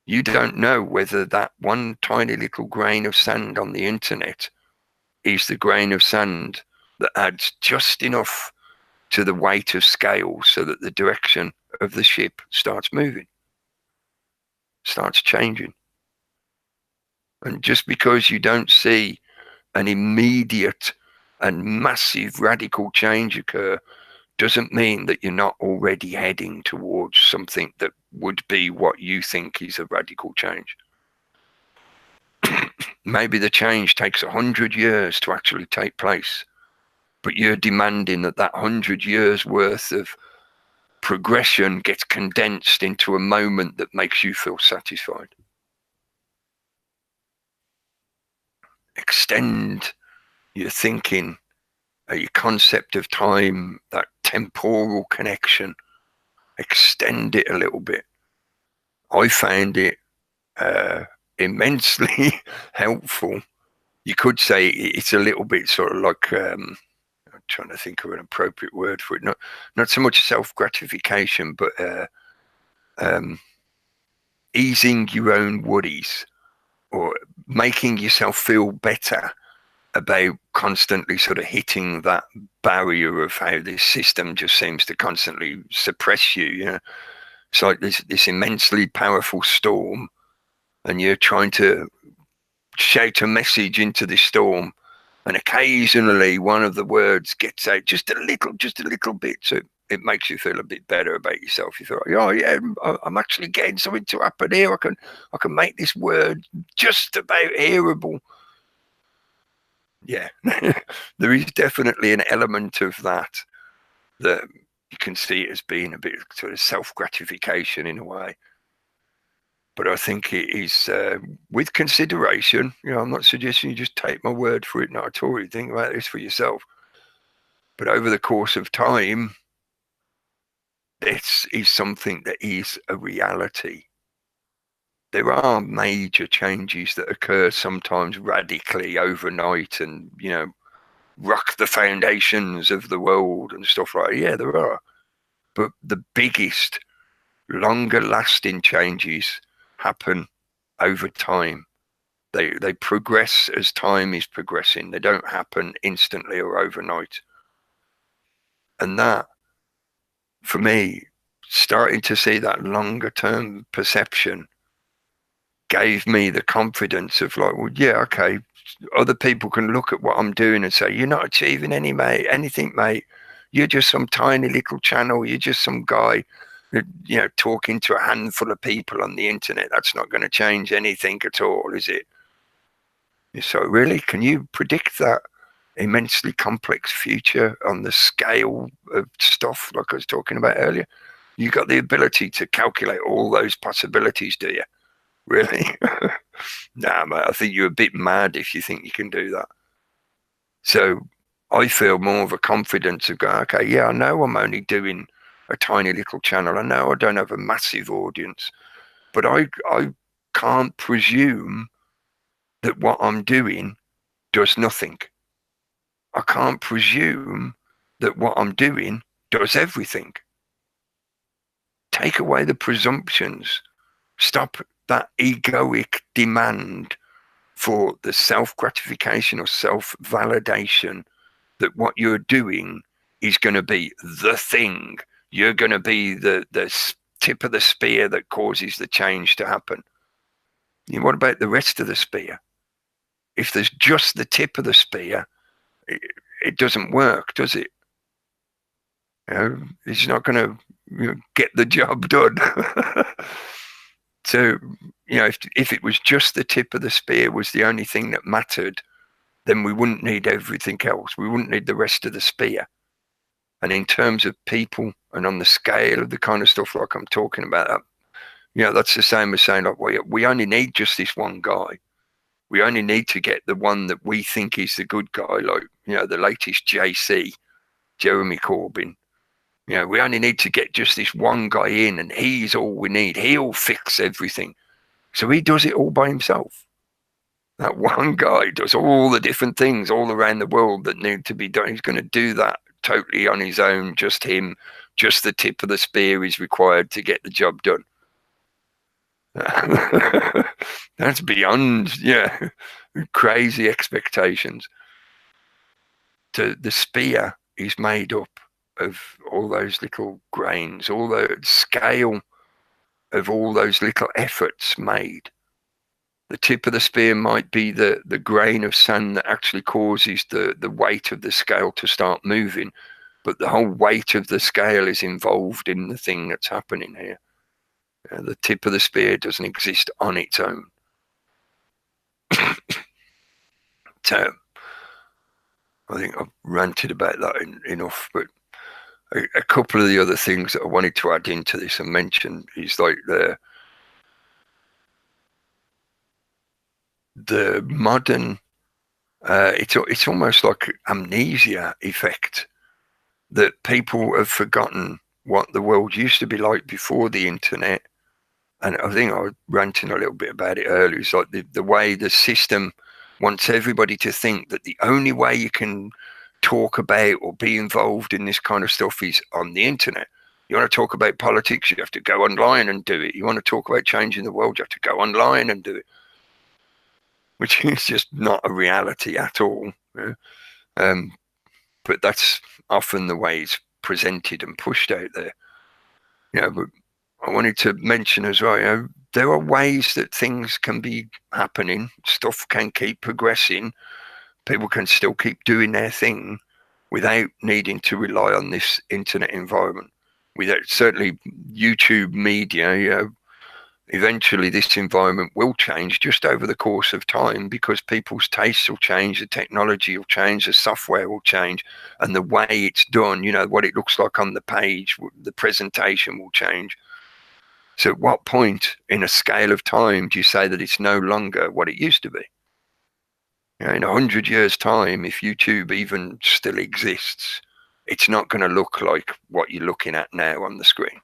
You don't know whether that one tiny little grain of sand on the internet is the grain of sand that adds just enough to the weight of scale so that the direction of the ship starts moving, starts changing. And just because you don't see an immediate and massive radical change occur doesn't mean that you're not already heading towards something that would be what you think is a radical change. Maybe the change takes 100 years to actually take place, but you're demanding that 100 years worth of progression gets condensed into a moment that makes you feel satisfied. Extend your thinking, your concept of time, that temporal connection. Extend it a little bit. I found it immensely helpful. You could say it's a little bit sort of like, I'm trying to think of an appropriate word for it. Not so much self-gratification, but easing your own worries, or making yourself feel better about constantly sort of hitting that barrier of how this system just seems to constantly suppress you. You know, it's like this immensely powerful storm, and you're trying to shout a message into the storm, and occasionally one of the words gets out just a little bit, so it makes you feel a bit better about yourself. You thought, oh yeah, I'm actually getting something to happen here. I can make this word just about hearable. Yeah, there is definitely an element of that you can see it as being a bit sort of self-gratification in a way. But I think it is with consideration. You know, I'm not suggesting you just take my word for it, not at all. You think about this for yourself. But over the course of time, this is something that is a reality. There are major changes that occur sometimes radically overnight, and you know, rock the foundations of the world and stuff like that. Yeah, there are. But the biggest, longer lasting changes happen over time. They progress as time is progressing. They don't happen instantly or overnight. And that, for me, starting to see that longer term perception gave me the confidence of like, well, yeah, okay, other people can look at what I'm doing and say, you're not achieving anything, mate. You're just some tiny little channel. You're just some guy, you know, talking to a handful of people on the internet. That's not going to change anything at all, is it? So really, can you predict that immensely complex future on the scale of stuff like I was talking about earlier? You got the ability to calculate all those possibilities, do you? Really? Nah, mate, I think you're a bit mad if you think you can do that. So I feel more of a confidence of going, okay, yeah, I know I'm only doing a tiny little channel. I know I don't have a massive audience, but I can't presume that what I'm doing does nothing. I can't presume that what I'm doing does everything. Take away the presumptions. Stop that egoic demand for the self-gratification or self-validation that what you're doing is going to be the thing. You're going to be the tip of the spear that causes the change to happen. You know, what about the rest of the spear? If there's just the tip of the spear, it doesn't work, does it? You know, it's not going to get the job done. So, you know, if it was just the tip of the spear was the only thing that mattered, then we wouldn't need everything else. We wouldn't need the rest of the spear. And in terms of people and on the scale of the kind of stuff like I'm talking about, you know, that's the same as saying, like, we only need just this one guy. We only need to get the one that we think is the good guy, like, you know, the latest JC, Jeremy Corbyn. You know, we only need to get just this one guy in, and he's all we need. He'll fix everything. So he does it all by himself. That one guy does all the different things all around the world that need to be done. He's going to do that totally on his own, just him. Just the tip of the spear is required to get the job done. That's beyond, yeah, crazy expectations. The spear is made up of all those little grains, all the scale of all those little efforts made. The tip of the spear might be the grain of sand that actually causes the weight of the scale to start moving. but the whole weight of the scale is involved in the thing that's happening here. The tip of the spear doesn't exist on its own. So I think I've ranted about that enough, but a couple of the other things that I wanted to add into this and mention is like the modern, it's almost like amnesia effect, that people have forgotten what the world used to be like before the internet. And I think I was ranting a little bit about it earlier. It's like the way the system wants everybody to think that the only way you can talk about or be involved in this kind of stuff is on the internet. You want to talk about politics, you have to go online and do it. You want to talk about changing the world, you have to go online and do it, which is just not a reality at all. But that's often the way it's presented and pushed out there. But I wanted to mention as well, there are ways that things can be happening, stuff can keep progressing, people can still keep doing their thing without needing to rely on this internet environment. Without certainly YouTube media, eventually this environment will change just over the course of time, because people's tastes will change, the technology will change, the software will change, and the way it's done, what it looks like on the page, the presentation will change. So at what point in a scale of time do you say that it's no longer what it used to be? In 100 years' time, if YouTube even still exists, it's not going to look like what you're looking at now on the screen.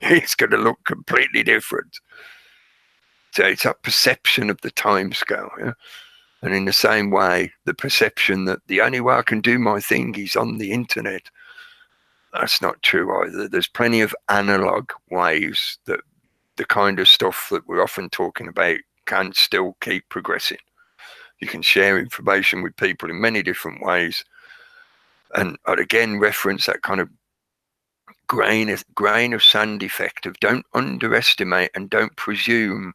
It's going to look completely different. So it's that perception of the time scale. And in the same way, the perception that the only way I can do my thing is on the internet, that's not true either. There's plenty of analog ways that the kind of stuff that we're often talking about can still keep progressing. You can share information with people in many different ways. And I'd again reference that kind of grain of sand effect of don't underestimate and don't presume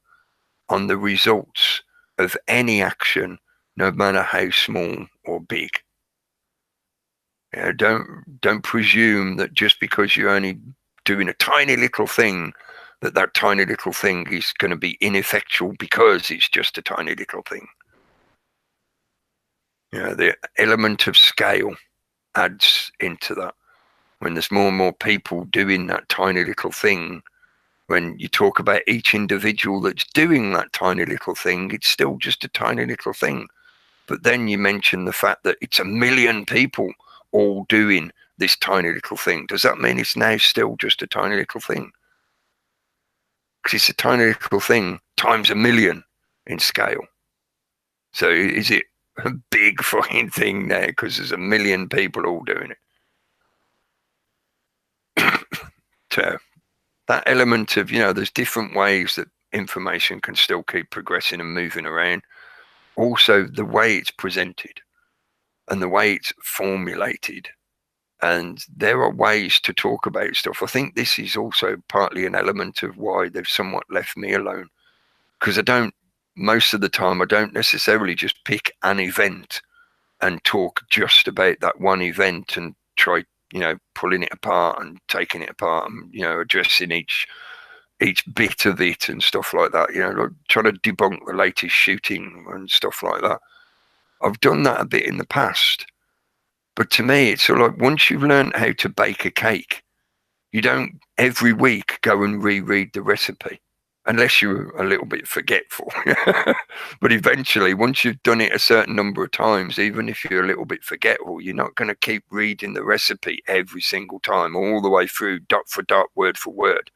on the results of any action, no matter how small or big. Don't presume that just because you're only doing a tiny little thing, that tiny little thing is going to be ineffectual because it's just a tiny little thing. The element of scale adds into that. When there's more and more people doing that tiny little thing, when you talk about each individual that's doing that tiny little thing, it's still just a tiny little thing. But then you mention the fact that it's 1 million people all doing this tiny little thing. Does that mean it's now still just a tiny little thing? Because it's a tiny little thing times 1 million in scale. So is it a big fucking thing now because there's 1 million people all doing it? So that element of, there's different ways that information can still keep progressing and moving around. Also, the way it's presented and the way it's formulated. And there are ways to talk about stuff. I think this is also partly an element of why they've somewhat left me alone. Because most of the time, I don't necessarily just pick an event and talk just about that one event and try, pulling it apart and taking it apart and, addressing each bit of it and stuff like that, like trying to debunk the latest shooting and stuff like that. I've done that a bit in the past. But to me, it's sort of like once you've learned how to bake a cake, you don't every week go and reread the recipe, unless you're a little bit forgetful. But eventually, once you've done it a certain number of times, even if you're a little bit forgetful, you're not going to keep reading the recipe every single time, all the way through, dot for dot, word for word.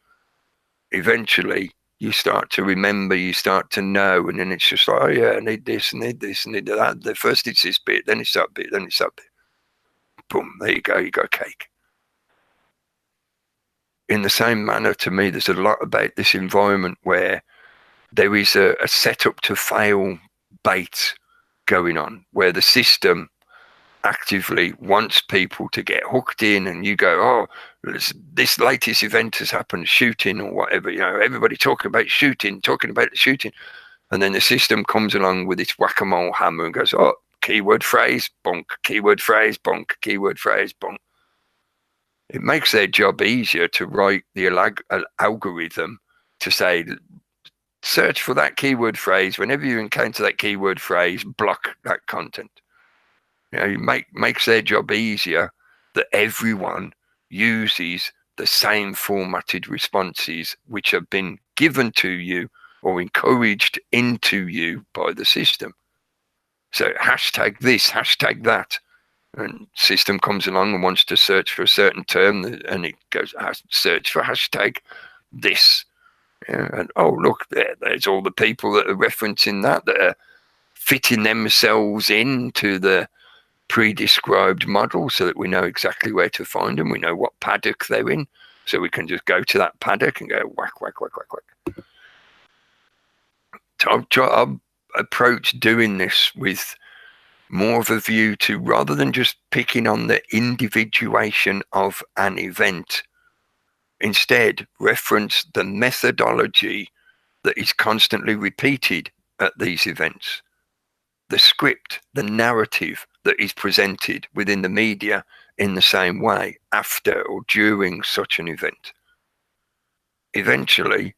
Eventually, you start to remember, you start to know, and then it's just like, oh yeah, I need this, and need this, and need that. The first it's this bit, then it's that bit, then it's that bit. Boom, there you go, you got cake. In the same manner, to me, there's a lot about this environment where there is a setup to fail bait going on, where the system actively wants people to get hooked in, and you go, oh, this latest event has happened, shooting or whatever, everybody talking about the shooting. And then the system comes along with its whack-a-mole hammer and goes, oh, keyword phrase, bonk, keyword phrase, bonk, keyword phrase, bonk. It makes their job easier to write the algorithm to say, search for that keyword phrase. Whenever you encounter that keyword phrase, block that content. It makes their job easier that everyone uses the same formatted responses which have been given to you or encouraged into you by the system. So hashtag this, hashtag that. And system comes along and wants to search for a certain term, and it goes, search for hashtag this. And oh, look, there's all the people that are referencing that are fitting themselves into the pre-described model so that we know exactly where to find them. We know what paddock they're in. So we can just go to that paddock and go whack, whack, whack, whack, whack. So I've approached doing this with more of a view to, rather than just picking on the individuation of an event, instead reference the methodology that is constantly repeated at these events, the script, the narrative that is presented within the media in the same way after or during such an event. Eventually,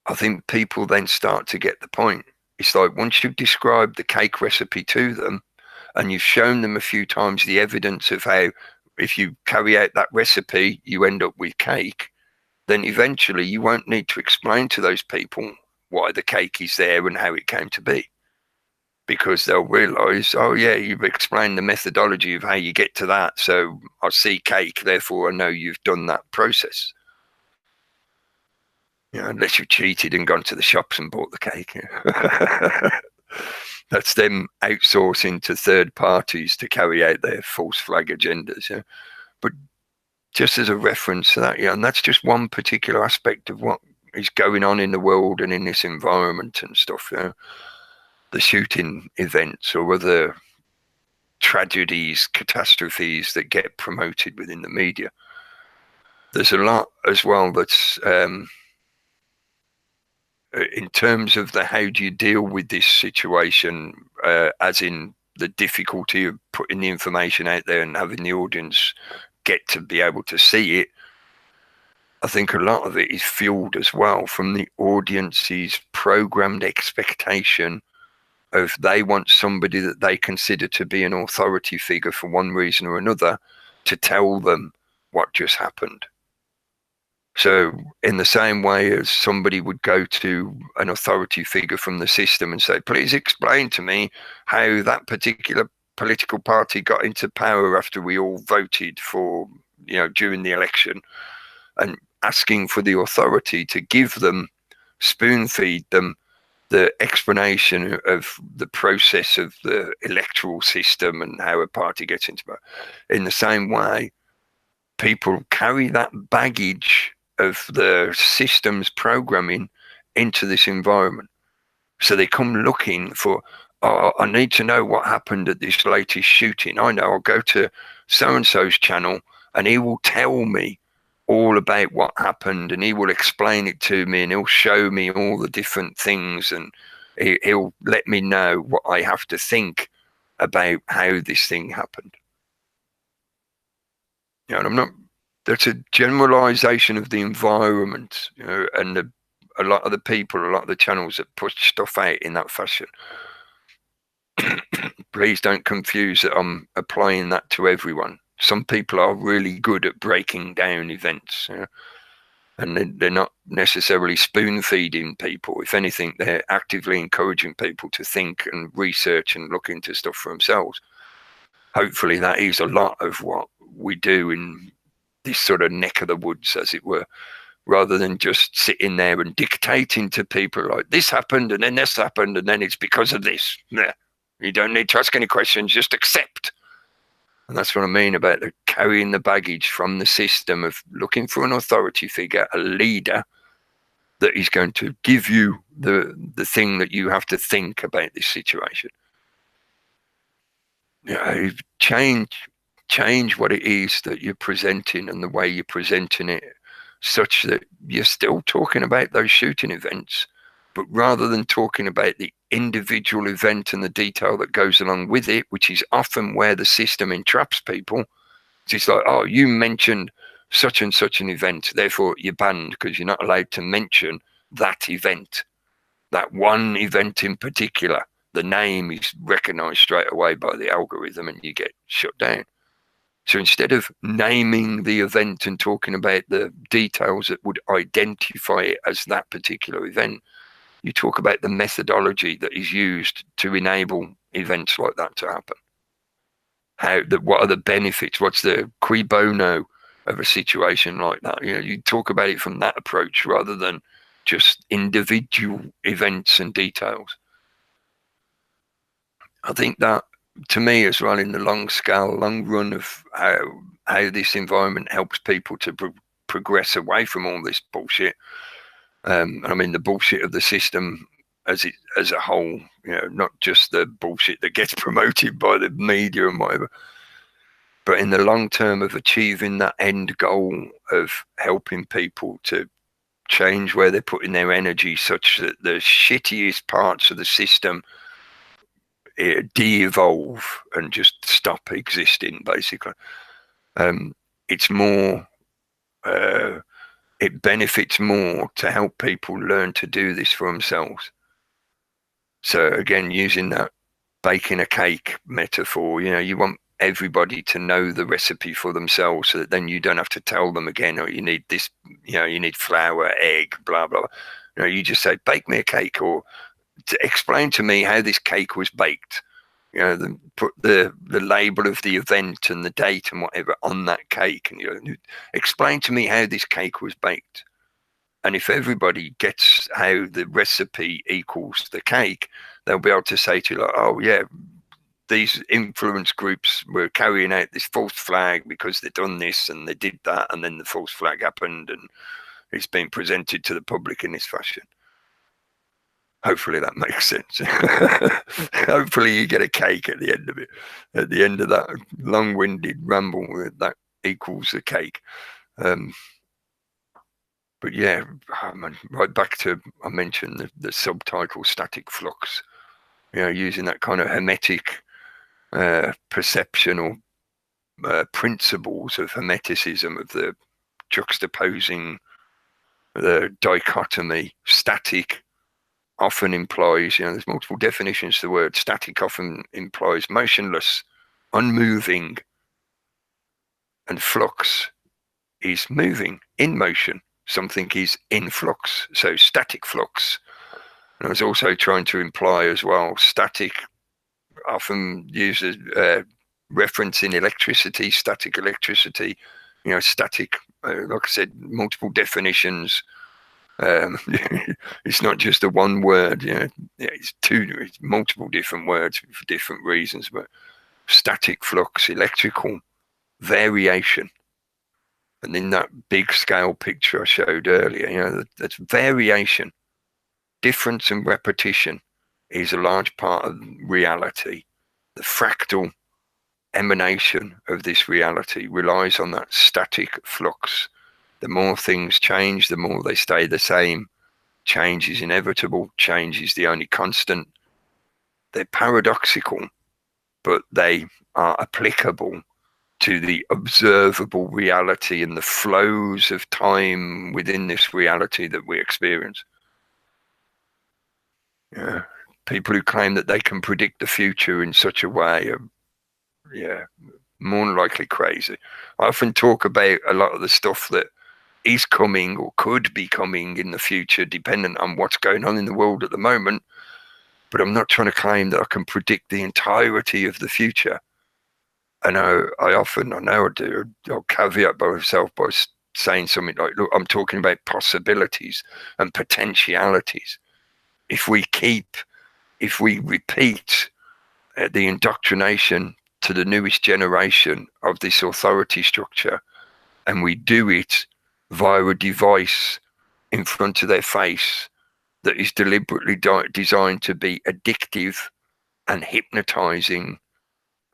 I think people then start to get the point. It's like once you've described the cake recipe to them and you've shown them a few times the evidence of how if you carry out that recipe, you end up with cake, then eventually you won't need to explain to those people why the cake is there and how it came to be. Because they'll realize, oh yeah, you've explained the methodology of how you get to that. So I see cake, therefore I know you've done that process. Unless you've cheated and gone to the shops and bought the cake. That's them outsourcing to third parties to carry out their false flag agendas. But just as a reference to that, and that's just one particular aspect of what is going on in the world and in this environment and stuff. The shooting events or other tragedies, catastrophes that get promoted within the media. There's a lot as well that's in terms of the how do you deal with this situation, as in the difficulty of putting the information out there and having the audience get to be able to see it. I think a lot of it is fueled as well from the audience's programmed expectation of they want somebody that they consider to be an authority figure for one reason or another to tell them what just happened. So in the same way as somebody would go to an authority figure from the system and say, please explain to me how that particular political party got into power after we all voted for, during the election, and asking for the authority to give them, spoon feed them, the explanation of the process of the electoral system and how a party gets into power. In the same way, people carry that baggage of the system's programming into this environment. So they come looking for, oh, I need to know what happened at this latest shooting. I know, I'll go to so-and-so's channel and he will tell me all about what happened and he will explain it to me and he'll show me all the different things and he'll let me know what I have to think about how this thing happened. And that's a generalization of the environment, and a lot of the people, a lot of the channels that push stuff out in that fashion. Please don't confuse that I'm applying that to everyone. Some people are really good at breaking down events, and they're not necessarily spoon feeding people. If anything, they're actively encouraging people to think and research and look into stuff for themselves. Hopefully that is a lot of what we do in this sort of neck of the woods, as it were, rather than just sitting there and dictating to people like this happened and then this happened and then it's because of this. Nah, you don't need to ask any questions, just accept. And that's what I mean about carrying the baggage from the system of looking for an authority figure, a leader that is going to give you the thing that you have to think about this situation. Change what it is that you're presenting and the way you're presenting it, such that you're still talking about those shooting events, but rather than talking about the individual event and the detail that goes along with it, which is often where the system entraps people, It's like, oh, you mentioned such and such an event, therefore you're banned because you're not allowed to mention that event, that one event in particular. The name is recognized straight away by the algorithm and you get shut down. So instead of naming the event and talking about the details that would identify it as that particular event, you talk about the methodology that is used to enable events like that to happen. What are the benefits? What's the cui bono of a situation like that? You talk about it from that approach rather than just individual events and details. I think that, to me as well, in the long run of how this environment helps people to progress away from all this bullshit. I mean, the bullshit of the system as a whole, not just the bullshit that gets promoted by the media and whatever, but in the long term of achieving that end goal of helping people to change where they're putting their energy such that the shittiest parts of the system de-evolve and just stop existing, basically. It's more, it benefits more to help people learn to do this for themselves. So again, using that baking a cake metaphor, you want everybody to know the recipe for themselves so that then you don't have to tell them again, or you need this, you need flour, egg, blah, blah. You just say, bake me a cake, or to explain to me how this cake was baked. Put the label of the event and the date and whatever on that cake, and explain to me how this cake was baked. And if everybody gets how the recipe equals the cake, they'll be able to say to you, like, oh yeah, these influence groups were carrying out this false flag because they'd done this and they did that, and then the false flag happened and it's been presented to the public in this fashion. Hopefully that makes sense. Hopefully you get a cake at the end of it. At the end of that long-winded ramble, that equals a cake. But yeah, right back to, I mentioned the subtitle static flux, using that kind of hermetic perception or principles of hermeticism, of the juxtaposing, the dichotomy. Static often implies, there's multiple definitions to the word. Static often implies motionless, unmoving, and flux is moving, in motion. Something is in flux, so static flux. And I was also trying to imply as well, static often uses referencing electricity, static electricity, static, like I said, multiple definitions. It's not just a one word, it's multiple different words for different reasons, but static flux, electrical variation. And in that big scale picture I showed earlier, that's variation, difference and repetition is a large part of reality. The fractal emanation of this reality relies on that static flux. The more things change, the more they stay the same. Change is inevitable. Change is the only constant. They're paradoxical, but they are applicable to the observable reality and the flows of time within this reality that we experience. People who claim that they can predict the future in such a way are, more than likely crazy. I often talk about a lot of the stuff that is coming or could be coming in the future, dependent on what's going on in the world at the moment. But I'm not trying to claim that I can predict the entirety of the future. I know I do. I'll caveat myself by saying something like, look, I'm talking about possibilities and potentialities. If we repeat the indoctrination to the newest generation of this authority structure, and we do it via a device in front of their face that is deliberately designed to be addictive and hypnotizing,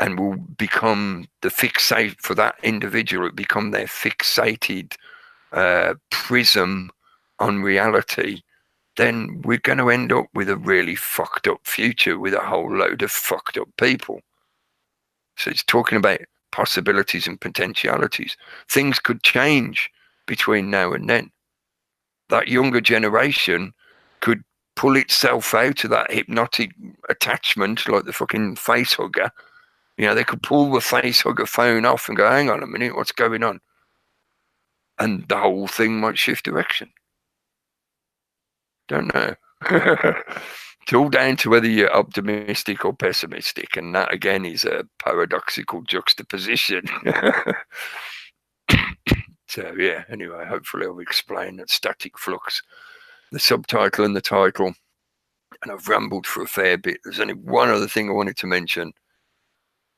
and will become the fixate for that individual, it become their fixated prism on reality, then we're going to end up with a really fucked up future with a whole load of fucked up people. So it's talking about possibilities and potentialities. Things could change between now and then. That younger generation could pull itself out of that hypnotic attachment, like the fucking face hugger. You know, they could pull the face hugger phone off and go, hang on a minute, what's going on? And the whole thing might shift direction. Don't know. It's all down to whether you're optimistic or pessimistic, and that again is a paradoxical juxtaposition. So yeah, anyway, hopefully I'll explain that static flux, the subtitle and the title, and I've rambled for a fair bit. There's only one other thing I wanted to mention,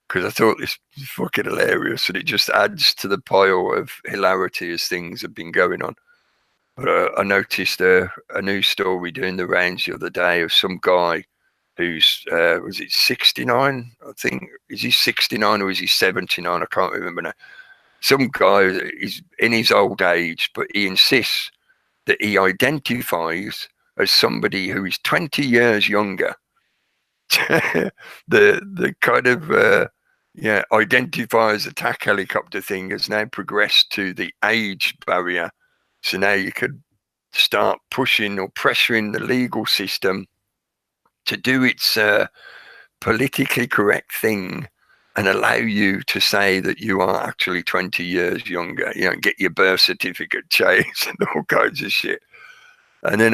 because I thought this was fucking hilarious, and it just adds to the pile of hilarity as things have been going on. But I noticed a news story doing the rounds the other day of some guy who's, was it 69? I think, is he 69 or is he 79? I can't remember now. Some guy is in his old age, but he insists that he identifies as somebody who is 20 years younger. the kind of identify as attack helicopter thing has now progressed to the age barrier. So now you could start pushing or pressuring the legal system to do its politically correct thing and allow you to say that you are actually 20 years younger. You know, get your birth certificate changed and all kinds of shit. And then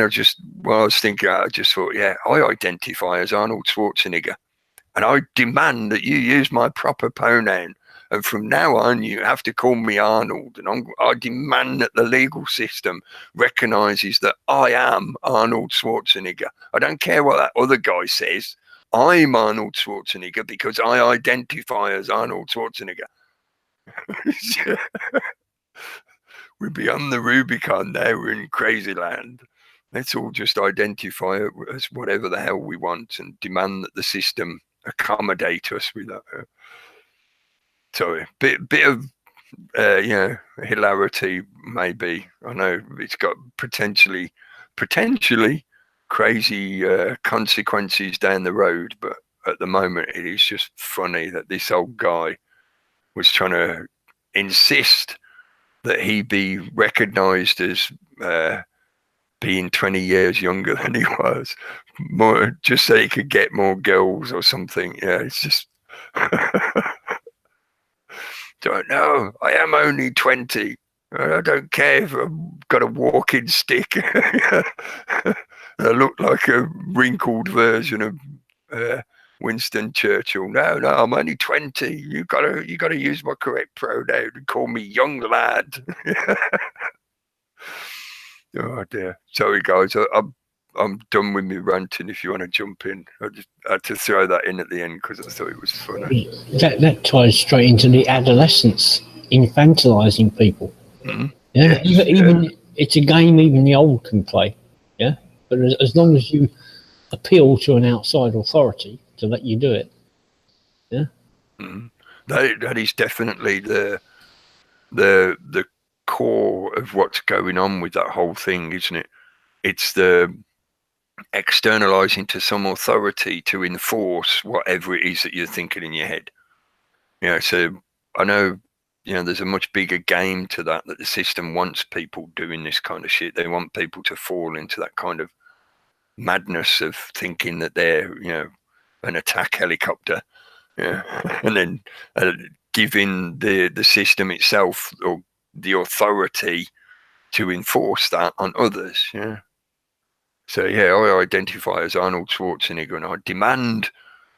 while I was thinking, I just thought, yeah, I identify as Arnold Schwarzenegger, and I demand that you use my proper pronoun. And from now on, you have to call me Arnold. And I demand that the legal system recognizes that I am Arnold Schwarzenegger. I don't care what that other guy says. I'm Arnold Schwarzenegger because I identify as Arnold Schwarzenegger. We're beyond the Rubicon now. We're in crazy land. Let's all just identify it as whatever the hell we want and demand that the system accommodate us with that. Sorry, bit of hilarity maybe. I know it's got potentially crazy consequences down the road, but at the moment it is just funny that this old guy was trying to insist that he be recognized as being 20 years younger than he was, more just so he could get more girls or something. Yeah, it's just don't know. I am only 20. I don't care if I've got a walking stick. I look like a wrinkled version of Winston Churchill. No, I'm only 20. You gotta use my correct pronoun and call me young lad. Oh dear. Sorry guys, I'm done with me ranting. If you want to jump in, I just had to throw that in at the end because I thought it was funny. That ties straight into the adolescence, infantilizing people. Mm-hmm. Yeah, yes, even it's a game even the old can play. Yeah, but as long as you appeal to an outside authority to let you do it. Yeah, mm-hmm. That is definitely the core of what's going on with that whole thing, isn't it? It's the externalizing to some authority to enforce whatever it is that you're thinking in your head. Yeah, so I know, there's a much bigger game to that the system wants people doing this kind of shit. They want people to fall into that kind of madness of thinking that they're, an attack helicopter. Yeah, and then giving the system itself or the authority to enforce that on others. Yeah. So yeah, I identify as Arnold Schwarzenegger, and I demand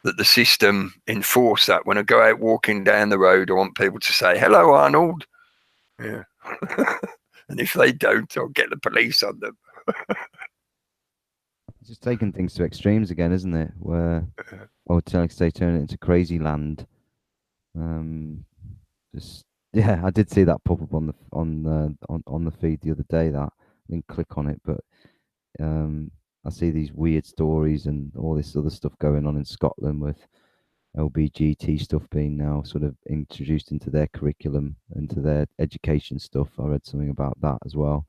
that the system enforce that. When I go out walking down the road, I want people to say, "Hello, Arnold." Yeah. And if they don't, I'll get the police on them. It's just taking things to extremes again, isn't it? Where I would say turn it into crazy land. I did see that pop up on the feed the other day. That I didn't click on it, but I see these weird stories and all this other stuff going on in Scotland with LBGT stuff being now sort of introduced into their curriculum, into their education stuff. I read something about that as well.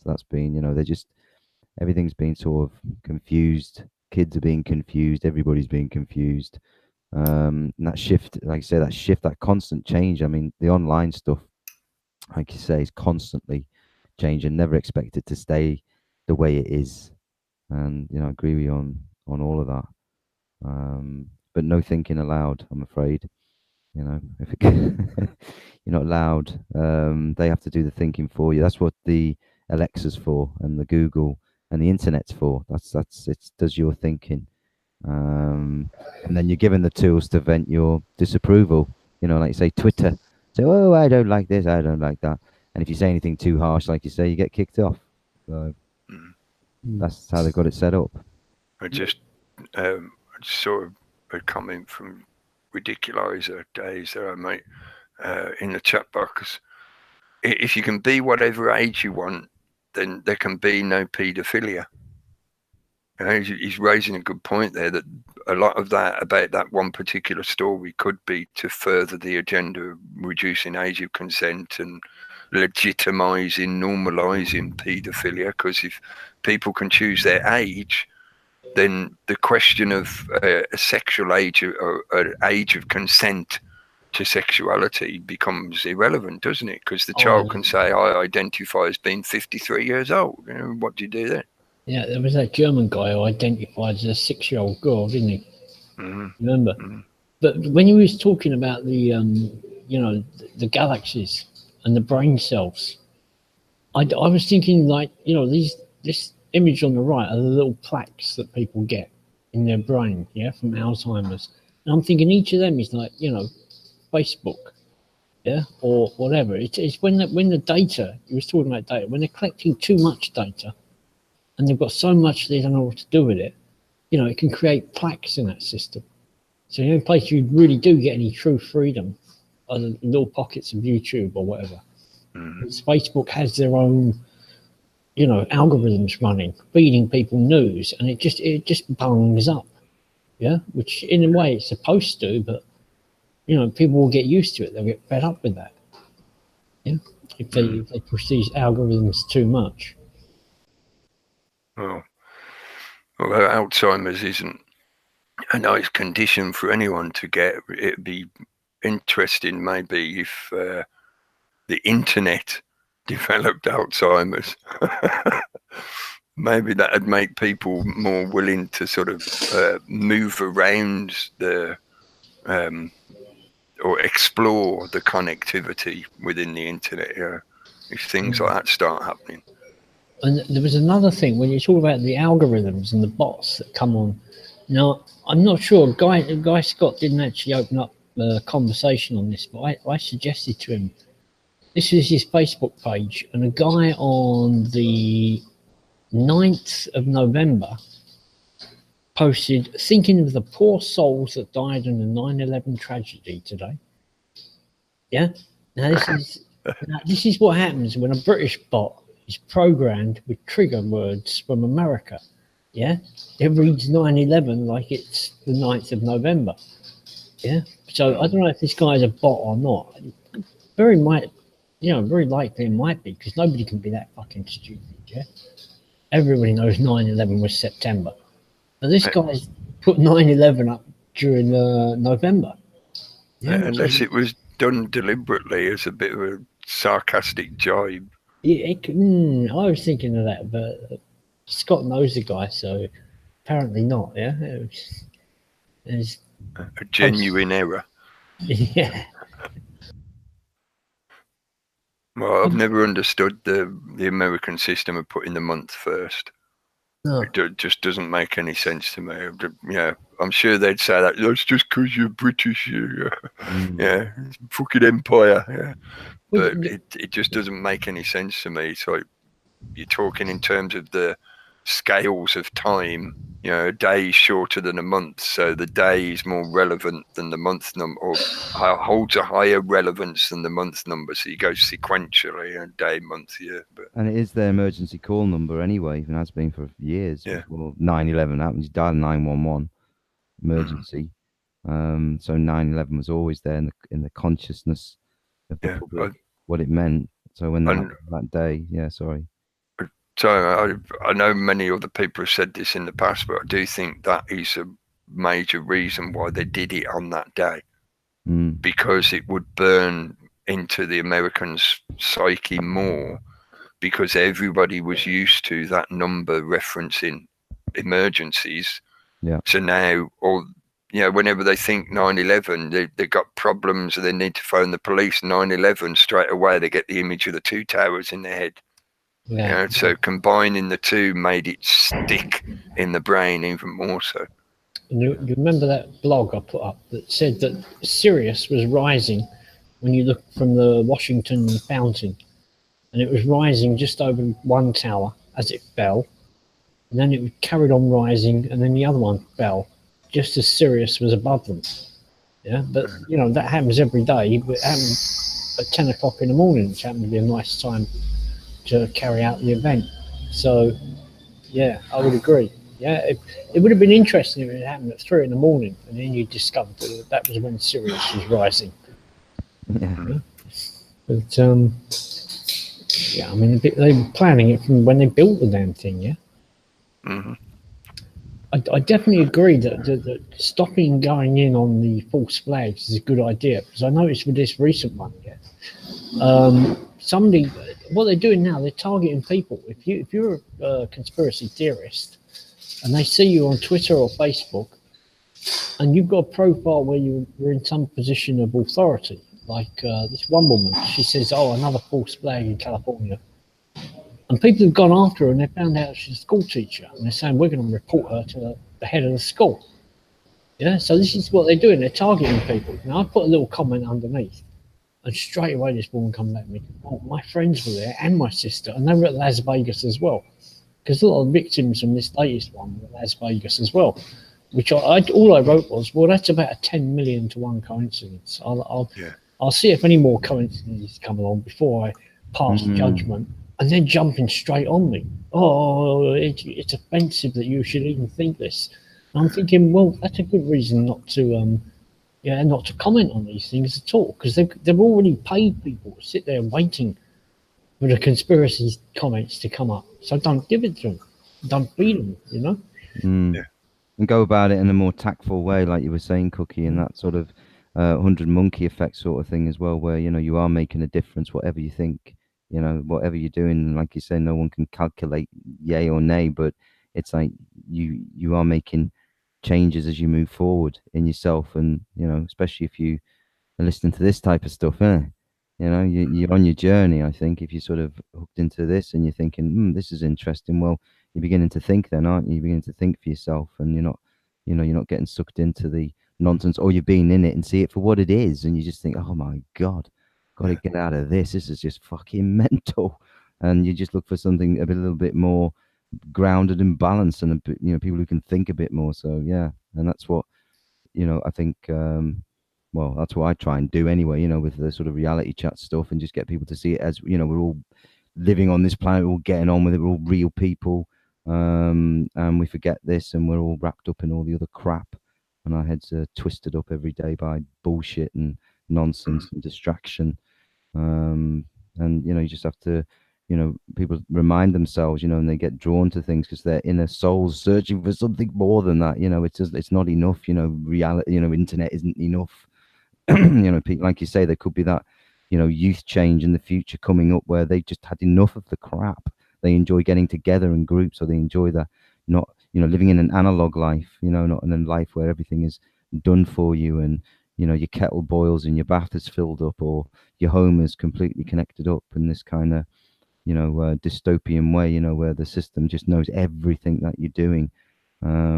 So that's been, everything's been sort of confused. Kids are being confused. Everybody's being confused. And that shift, like I say, that constant change. I mean, the online stuff, like you say, is constantly changing. Never expect it to stay the way it is. And I agree with you on all of that. But no thinking aloud, I'm afraid. If it you're not allowed, they have to do the thinking for you. That's what the Alexa's for, and the Google and the internet's for. That's it does your thinking. And then you're given the tools to vent your disapproval. Like you say, Twitter. Say, oh, I don't like this, I don't like that. And if you say anything too harsh, like you say, you get kicked off. So that's how they got it set up. I just saw a comment from Ridiculizer Days that I made in the chat box. If you can be whatever age you want, then there can be no paedophilia. He's raising a good point there, that a lot of that about that one particular story could be to further the agenda of reducing age of consent and legitimizing, normalizing paedophilia. Because if people can choose their age, then the question of a sexual age or an age of consent to sexuality becomes irrelevant, doesn't it? Because the child can say, I identify as being 53 years old. What do you do then? Yeah, there was that German guy who identified as a 6-year-old girl, didn't he? Remember? But when he was talking about the, the galaxies and the brain cells, I was thinking, like, this image on the right are the little plaques that people get in their brain, from Alzheimer's. And I'm thinking each of them is like, Facebook, or whatever. It's when the data, he was talking about data, when they're collecting too much data and they've got so much they don't know what to do with it, it can create plaques in that system. So the only place you really do get any true freedom are the little pockets of YouTube or whatever. Facebook has their own, algorithms running, feeding people news, and it just bungs up, which in a way it's supposed to, but people will get used to it. They'll get fed up with that. If they push these algorithms too much. Well, Alzheimer's isn't a nice condition for anyone to get. It'd be interesting maybe if the internet developed Alzheimer's. Maybe that'd make people more willing to sort of move around the or explore the connectivity within the internet. If things like that start happening. And there was another thing when you talk about the algorithms and the bots that come on. Now, I'm not sure. Guy Scott didn't actually open up the conversation on this, but I suggested to him. This is his Facebook page, and a guy on the 9th of November posted, thinking of the poor souls that died in the 9/11 tragedy today. Yeah? Now, this is what happens when a British bot is programmed with trigger words from America. Yeah, it reads 9/11 like it's the 9th of November. Yeah, so I don't know if this guy's a bot or not. Very likely it might be, because nobody can be that fucking stupid. Yeah, everybody knows 9/11 was September, but this guy's put 9/11 up during November. Yeah, unless it was done deliberately as a bit of a sarcastic jibe. Yeah, I was thinking of that, but Scott knows the guy, so apparently not. Yeah, it's a genuine error. Yeah. Well, I've never understood the American system of putting the month first. No. It just doesn't make any sense to me. Yeah, I'm sure they'd say that. That's just because you're British. Yeah, fucking empire. Yeah, but it just doesn't make any sense to me. It's like you're talking in terms of the scales of time. A day is shorter than a month, so the day is more relevant than the month number, or holds a higher relevance than the month number. So you go sequentially, day, month, year. And it is their emergency call number anyway, and has been for years. Yeah. Before 9/11 happened, you dialed 911 emergency. So 9/11 was always there in the consciousness of the public, what it meant. So when that day, sorry. So I know many other people have said this in the past, but I do think that is major reason why they did it on that day, Mm. because it would burn into the Americans' psyche more, because everybody was used to that number referencing emergencies. Yeah. So now, whenever they think 9/11, they've got problems and they need to phone the police. 9/11, straight away they get the image of the two towers in their head. Yeah. So combining the two made it stick in the brain even more so. And you remember that blog I put up that said that Sirius was rising when you look from the Washington fountain, and it was rising just over one tower as it fell, and then it carried on rising, and then the other one fell just as Sirius was above them. Yeah, but that happens every day. But it happened at 10 o'clock in the morning, which happened to be a nice time to carry out the event. So, yeah, I would agree. Yeah, it would have been interesting if it happened at 3 in the morning, and then you discovered that was when Sirius was rising. Yeah. But I mean, they were planning it from when they built the damn thing. Yeah. Mm-hmm. I definitely agree that stopping going in on the false flags is a good idea, because I noticed with this recent one, somebody, what they're doing now, they're targeting people. If you're a conspiracy theorist and they see you on Twitter or Facebook and you've got a profile where you're in some position of authority, like this one woman, she says, "Oh, another false flag in California." And people have gone after her and they found out she's a school teacher. And they're saying, "We're going to report her to the head of the school." Yeah, so this is what they're doing. They're targeting people. Now, I put a little comment underneath. And straight away this woman come back to me. "Oh, my friends were there and my sister. And they were at Las Vegas as well." Because a lot of victims from this latest one were at Las Vegas as well. Which all I wrote was, well, that's about a 10 million to 1 coincidence. I'll see if any more coincidences come along before I pass judgment. And then jumping straight on me. "Oh, it's offensive that you should even think this." And I'm thinking, well, that's a good reason not to comment on these things at all, because they've already paid people to sit there waiting for the conspiracy comments to come up. So don't give it to them. Don't feed them, Yeah. And go about it in a more tactful way, like you were saying, Cookie, and that sort of 100 monkey effect sort of thing as well, where you are making a difference, whatever you think. Whatever you're doing, like you say, no one can calculate yay or nay, but it's like you are making changes as you move forward in yourself, and especially if you are listening to this type of stuff, you're on your journey. I think if you're sort of hooked into this and you're thinking, this is interesting, well, you're beginning to think then, aren't you? You're beginning to think for yourself, and you're not getting sucked into the nonsense, or you're being in it and see it for what it is, and you just think, oh my God, got to get out of this. This is just fucking mental. And you just look for something a little bit more grounded and balanced, and people who can think a bit more. So yeah, and that's what I think. Well, that's what I try and do anyway. With the sort of reality chat stuff, and just get people to see it as we're all living on this planet, we're all getting on with it, we're all real people, and we forget this, and we're all wrapped up in all the other crap, and our heads are twisted up every day by bullshit and nonsense and distraction. And you just have to people remind themselves, and they get drawn to things because their inner soul's searching for something more than that. It's not enough. Reality, internet isn't enough. People, like you say, there could be that youth change in the future coming up where they just had enough of the crap. They enjoy getting together in groups, or they enjoy the not living in an analog life, not in a life where everything is done for you, and your kettle boils and your bath is filled up, or your home is completely connected up in this kind of dystopian way, where the system just knows everything that you're doing,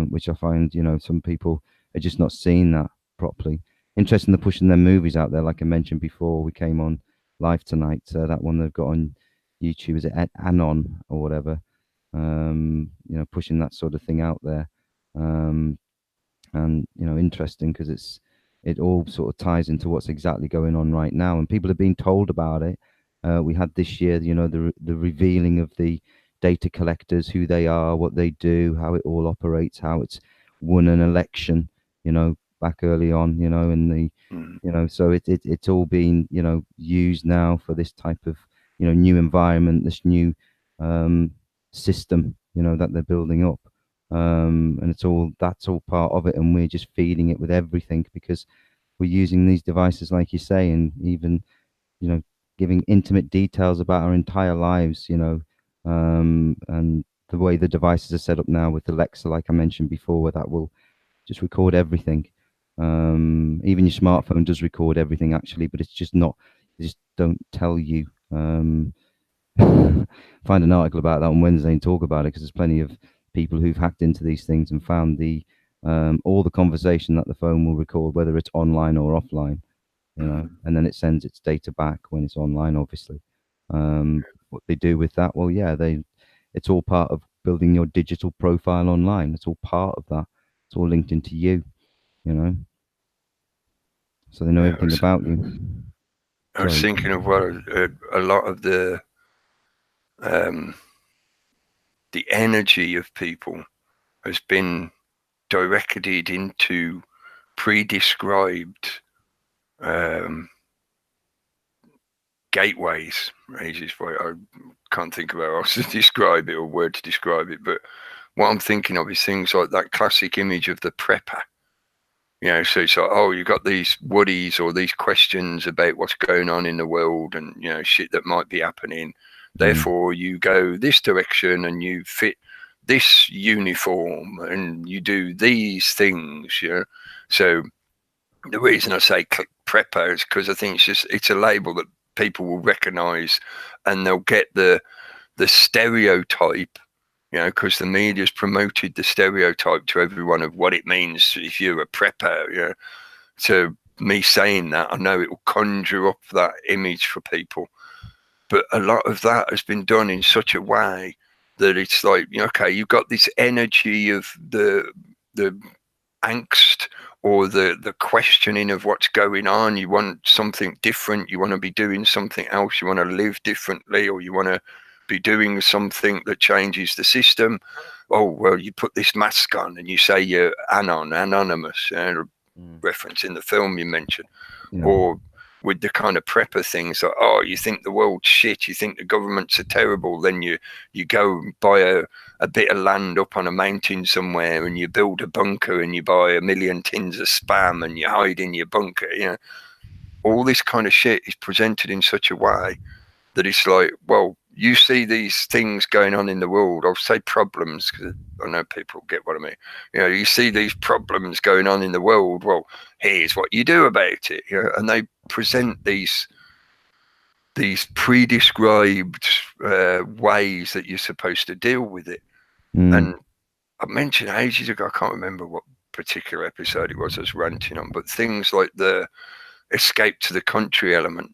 which I find some people are just not seeing that properly. Interesting, they're pushing their movies out there, like I mentioned before. We came on live tonight. That one they've got on YouTube, is it Anon or whatever? Pushing that sort of thing out there, and interesting because it all sort of ties into what's exactly going on right now, and people are being told about it. We had this year, the revealing of the data collectors, who they are, what they do, how it all operates, how it's won an election, back early on, in the, so it's all being, used now for this type of, new environment, this new system, that they're building up. and that's all part of it, and we're just feeding it with everything because we're using these devices, like you say, and even giving intimate details about our entire lives, and the way the devices are set up now with Alexa, like I mentioned before, where that will just record everything. Even your smartphone does record everything actually, but it's just not. They just don't tell you. Find an article about that on Wednesday and talk about it because there's plenty of people who've hacked into these things and found all the conversation that the phone will record, whether it's online or offline, and then it sends its data back when it's online, obviously. What they do with that, well, yeah, it's all part of building your digital profile online. It's all part of that. It's all linked into you, so they know everything about you. I was thinking of what a lot of the energy of people has been directed into pre-described gateways. I can't think of how else to describe it or word to describe it, but what I'm thinking of is things like that classic image of the prepper. So it's like, oh, you've got these woodies or these questions about what's going on in the world and, shit that might be happening. Therefore, you go this direction and you fit this uniform and you do these things, So the reason I say prepper is because I think it's a label that people will recognise and they'll get the stereotype, because the media's promoted the stereotype to everyone of what it means if you're a prepper. To me saying that, I know it will conjure up that image for people, but a lot of that has been done in such a way that it's like, okay, you've got this energy of the angst or the questioning of what's going on. You want something different. You want to be doing something else. You want to live differently, or you want to be doing something that changes the system. Oh, well, you put this mask on and you say you're anonymous, reference in the film you mentioned, or with the kind of prepper things like, oh, you think the world's shit, you think the governments are terrible, then you go buy a bit of land up on a mountain somewhere and you build a bunker and you buy 1 million tins of spam and you hide in your bunker. All this kind of shit is presented in such a way that it's like, well, you see these things going on in the world. I'll say problems because I know people get what I mean. You see these problems going on in the world. Well, here's what you do about it. And they present these pre-described ways that you're supposed to deal with it. And I mentioned ages ago, I can't remember what particular episode it was I was ranting on, but things like the escape to the country element.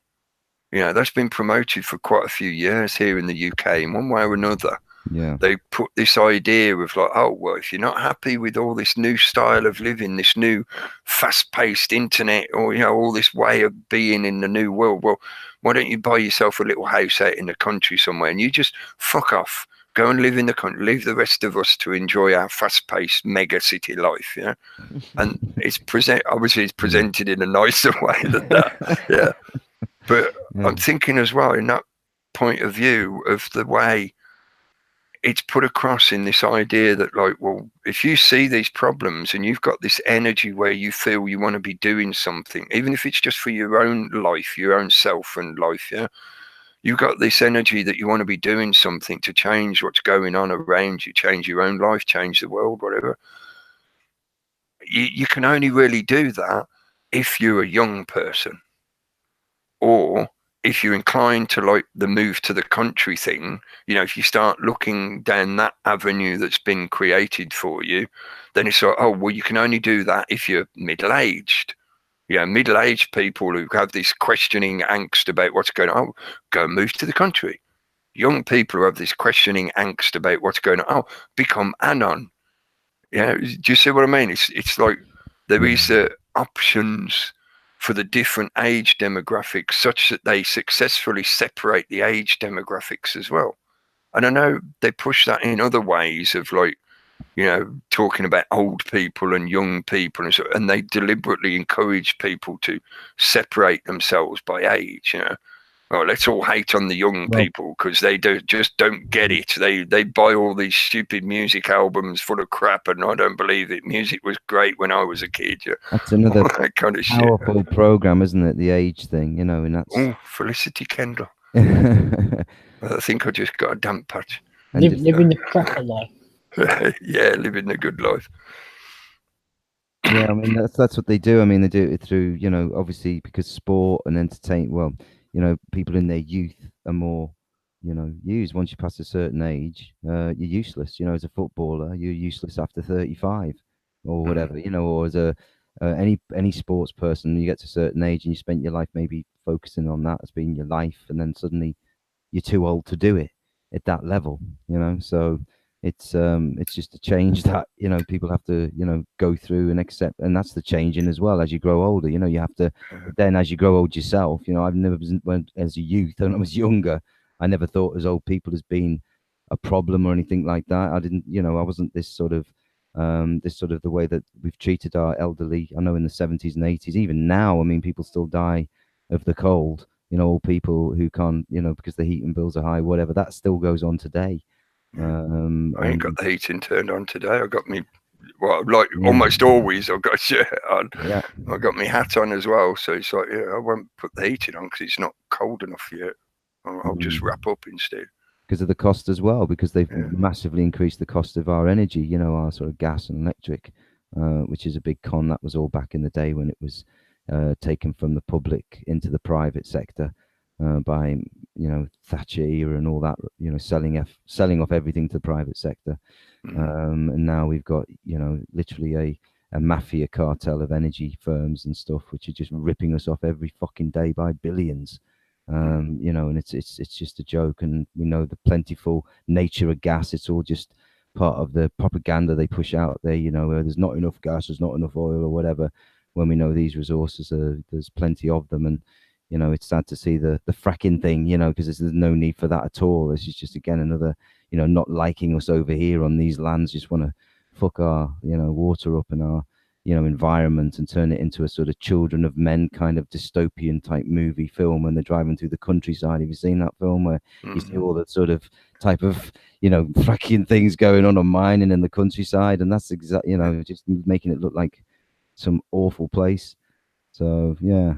That's been promoted for quite a few years here in the UK in one way or another. Yeah. They put this idea of like, oh, well, if you're not happy with all this new style of living, this new fast-paced internet, or, all this way of being in the new world, well, why don't you buy yourself a little house out in the country somewhere and you just fuck off, go and live in the country, leave the rest of us to enjoy our fast-paced mega city life, And it's presented in a nicer way than that, yeah. But I'm thinking as well in that point of view of the way it's put across in this idea that, like, well, if you see these problems and you've got this energy where you feel you want to be doing something, even if it's just for your own life, your own self and life, you've got this energy that you want to be doing something to change what's going on around you, change your own life, change the world, whatever. You can only really do that if you're a young person. Or if you're inclined to like the move to the country thing, if you start looking down that avenue that's been created for you, then it's like, oh, well, you can only do that if you're middle-aged. Middle-aged people who have this questioning angst about what's going on, go move to the country. Young people who have this questioning angst about what's going on, become anon. Do you see what I mean? It's like there is options for the different age demographics such that they successfully separate the age demographics as well. And I know they push that in other ways of like, talking about old people and young people and they deliberately encourage people to separate themselves by age, oh, let's all hate on the young Well- people because they just don't get it. They buy all these stupid music albums full of crap, and I don't believe it. Music was great when I was a kid. Yeah. That's another that kind of shit. powerful program, isn't it? The age thing, and that's. Oh, Felicity Kendall. And I think I just got a damp patch. Living the proper life. Yeah, living the good life. Yeah, I mean that's what they do. I mean they do it through, obviously because sport and entertain. Well, people in their youth are more, used. Once you pass a certain age, you're useless. As a footballer, you're useless after 35 or whatever. Or as any sports person, you get to a certain age and you spent your life maybe focusing on that as being your life, and then suddenly you're too old to do it at that level. So it's just a change that people have to go through and accept, and that's the changing as well as you grow older. You have to. Then as you grow old yourself, I've never when as a youth when I was younger, I never thought as old people as being a problem or anything like that. I didn't, I wasn't this sort of the way that we've treated our elderly. I know in the 70s and 80s, even now, I mean, people still die of the cold. Old people who can't, because the heating bills are high, whatever. That still goes on today. I ain't got the heating turned on today. I got me, almost always I've got a shirt on. Yeah. I got my hat on as well. So it's like, I won't put the heating on because it's not cold enough yet. I'll just wrap up instead. Because of the cost as well, because they've massively increased the cost of our energy, our sort of gas and electric, which is a big con. That was all back in the day when it was taken from the public into the private sector. By Thatcher era and all that, selling off everything to the private sector, and now we've got literally a mafia cartel of energy firms and stuff which are just ripping us off every fucking day by billions, and it's just a joke. And we know the plentiful nature of gas. It's all just part of the propaganda they push out there. Where there's not enough gas, there's not enough oil or whatever. When we know these resources there's plenty of them. And it's sad to see the fracking thing, because there's no need for that at all. This is just, again, another, not liking us over here on these lands, just want to fuck our, water up and our, environment and turn it into a sort of Children of Men kind of dystopian type movie film when they're driving through the countryside. Have you seen that film where you see all that sort of type of, fracking things going on mining in the countryside? And that's exactly, just making it look like some awful place. So yeah,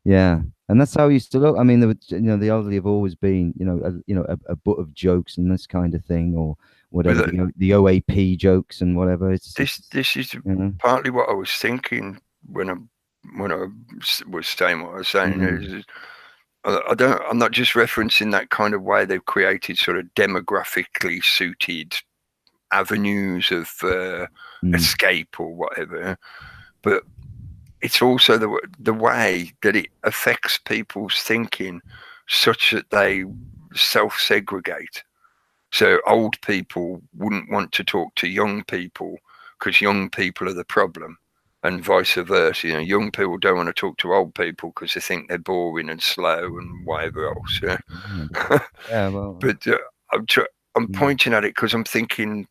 yeah, and that's how it used to look. I mean, the elderly have always been, a butt of jokes and this kind of thing, or whatever, the OAP jokes and whatever. This is partly what I was thinking when I was saying what I was saying. Is I'm not just referencing that kind of way they've created sort of demographically suited avenues of escape or whatever, but it's also the way that it affects people's thinking such that they self-segregate. So old people wouldn't want to talk to young people because young people are the problem, and vice versa. Young people don't want to talk to old people because they think they're boring and slow and whatever else. Yeah, well, but I'm pointing at it because I'm thinking,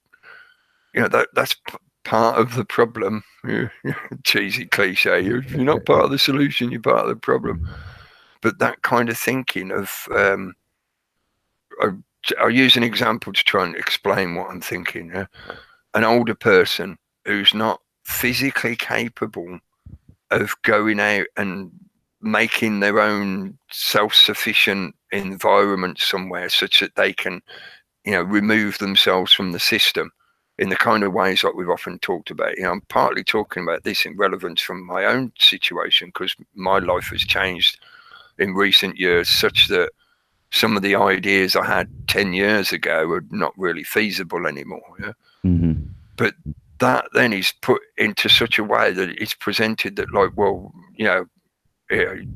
that's part of the problem. Cheesy cliche. If you're not part of the solution, you're part of the problem. But that kind of thinking of, I'll use an example to try and explain what I'm thinking. An older person who's not physically capable of going out and making their own self-sufficient environment somewhere such that they can, remove themselves from the system in the kind of ways like we've often talked about. I'm partly talking about this in relevance from my own situation because my life has changed in recent years such that some of the ideas I had 10 years ago are not really feasible anymore. But that then is put into such a way that it's presented that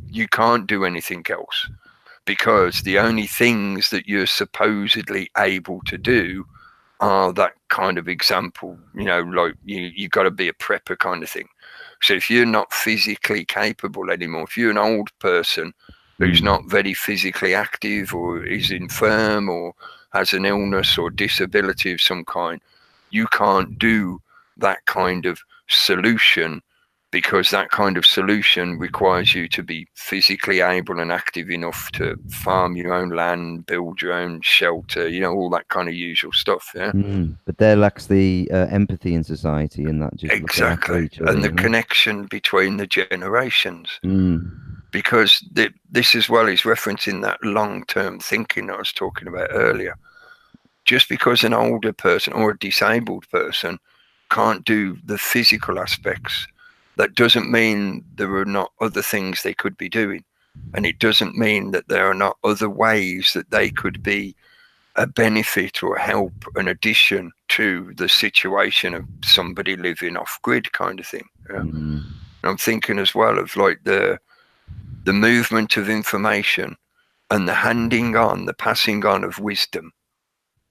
you can't do anything else because the only things that you're supposedly able to do are that kind of example, like you got to be a prepper kind of thing. So if you're not physically capable anymore, if you're an old person who's not very physically active or is infirm or has an illness or disability of some kind, you can't do that kind of solution because that kind of solution requires you to be physically able and active enough to farm your own land, build your own shelter, you know, all that kind of usual stuff. Yeah, But there lacks the empathy in society, and that just looking after exactly. each other. And the you know? connection between the generations. Mm. Because this as well is referencing that long-term thinking I was talking about earlier. Just because an older person or a disabled person can't do the physical aspects, that doesn't mean there are not other things they could be doing. And it doesn't mean that there are not other ways that they could be a benefit or help, an addition to the situation of somebody living off grid kind of thing. Yeah? And I'm thinking as well of like the movement of information and the handing on, the passing on of wisdom.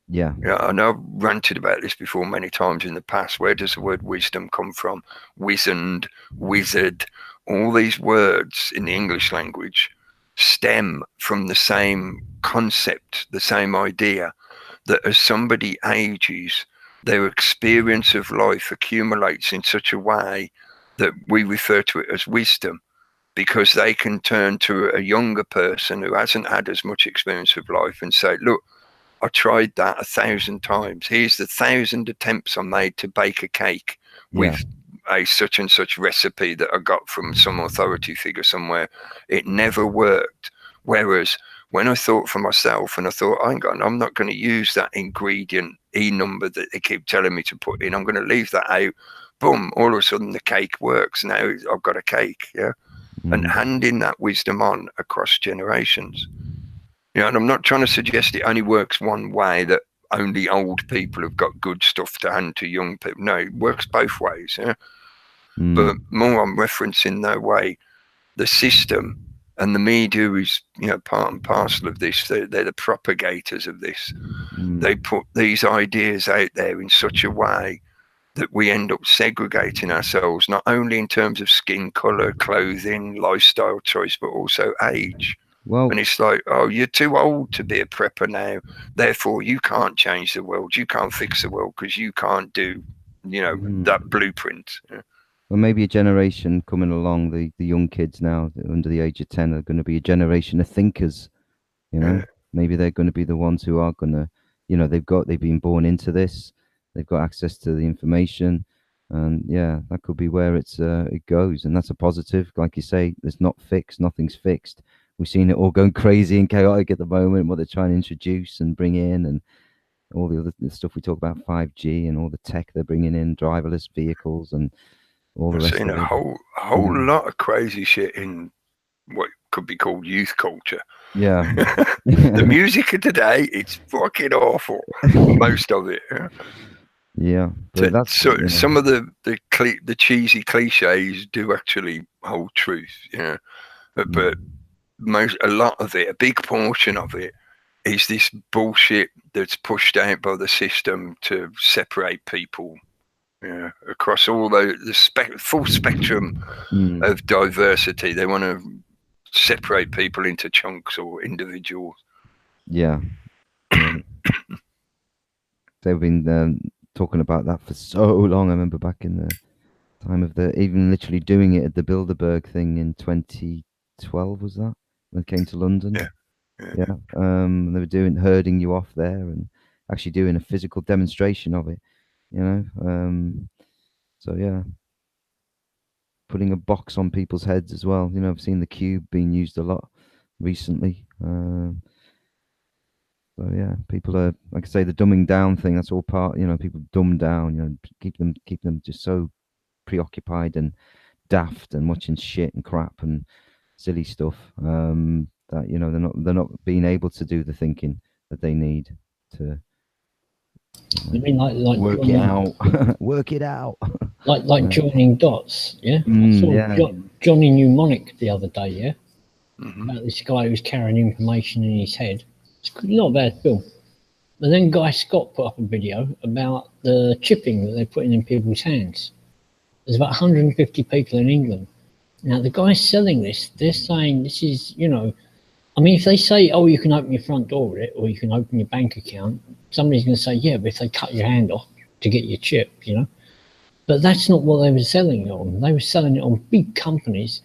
Yeah. Yeah, I know I've ranted about this before many times in the past. Where does the word wisdom come from? Wizened, wizard, all these words in the English language stem from the same concept, the same idea, that as somebody ages, their experience of life accumulates in such a way that we refer to it as wisdom, because they can turn to a younger person who hasn't had as much experience of life and say, look, I tried that 1,000 times. Here's the 1,000 attempts I made to bake a cake with a such and such recipe that I got from some authority figure somewhere. It never worked. Whereas when I thought for myself and I thought, I'm not going to use that ingredient E number that they keep telling me to put in. I'm going to leave that out. Boom, all of a sudden the cake works. Now I've got a cake. Yeah. And handing that wisdom on across generations. You know, and I'm not trying to suggest it only works one way, that only old people have got good stuff to hand to young people. No, it works both ways. Yeah? But more I'm referencing that way, the system and the media is, you know, part and parcel of this. They're the propagators of this. They put these ideas out there in such a way that we end up segregating ourselves, not only in terms of skin color, clothing, lifestyle choice, but also age. Well, and it's like, oh, you're too old to be a prepper now, therefore you can't change the world, you can't fix the world because you can't do, you know, that blueprint. Yeah. Well, maybe a generation coming along, the young kids now under the age of 10 are going to be a generation of thinkers. You know, maybe they're going to be the ones who are going to, you know, they've been born into this, they've got access to the information, and yeah, that could be where it goes, and that's a positive. Like you say, it's not fixed, nothing's fixed. We've seen it all going crazy and chaotic at the moment, what they're trying to introduce and bring in, and all the other stuff we talk about, 5G and all the tech they're bringing in, driverless vehicles and all the rest of it. I've seen a whole lot of crazy shit in what could be called youth culture. Yeah. The music of today, it's fucking awful. Most of it. Yeah. But that's some of the cheesy cliches do actually hold truth. Yeah. But a lot of it, a big portion of it, is this bullshit that's pushed out by the system to separate people, across all the full spectrum of diversity. They want to separate people into chunks or individuals. Yeah. They've been talking about that for so long. I remember back in the time of even literally doing it at the Bilderberg thing in 2012, was that? When they came to London. Yeah. They were herding you off there and actually doing a physical demonstration of it, you know. So yeah, putting a box on people's heads as well. You know, I've seen the cube being used a lot recently. So yeah, people are, like I say, the dumbing down thing. That's all part. You know, people dumb down. You know, keep them just so preoccupied and daft and watching shit and crap and silly stuff, that, you know, they're not being able to do the thinking that they need to. You mean like work it out? Work it out. like joining dots, yeah. I saw Johnny Mnemonic the other day, yeah. About this guy who's carrying information in his head. It's not a bad film. But then Guy Scott put up a video about the chipping that they're putting in people's hands. There's about 150 people in England. Now, the guys selling this, they're saying this is, you know, I mean, if they say, oh, you can open your front door with it, or you can open your bank account, somebody's going to say, yeah, but if they cut your hand off to get your chip, you know. But that's not what they were selling it on. They were selling it on big companies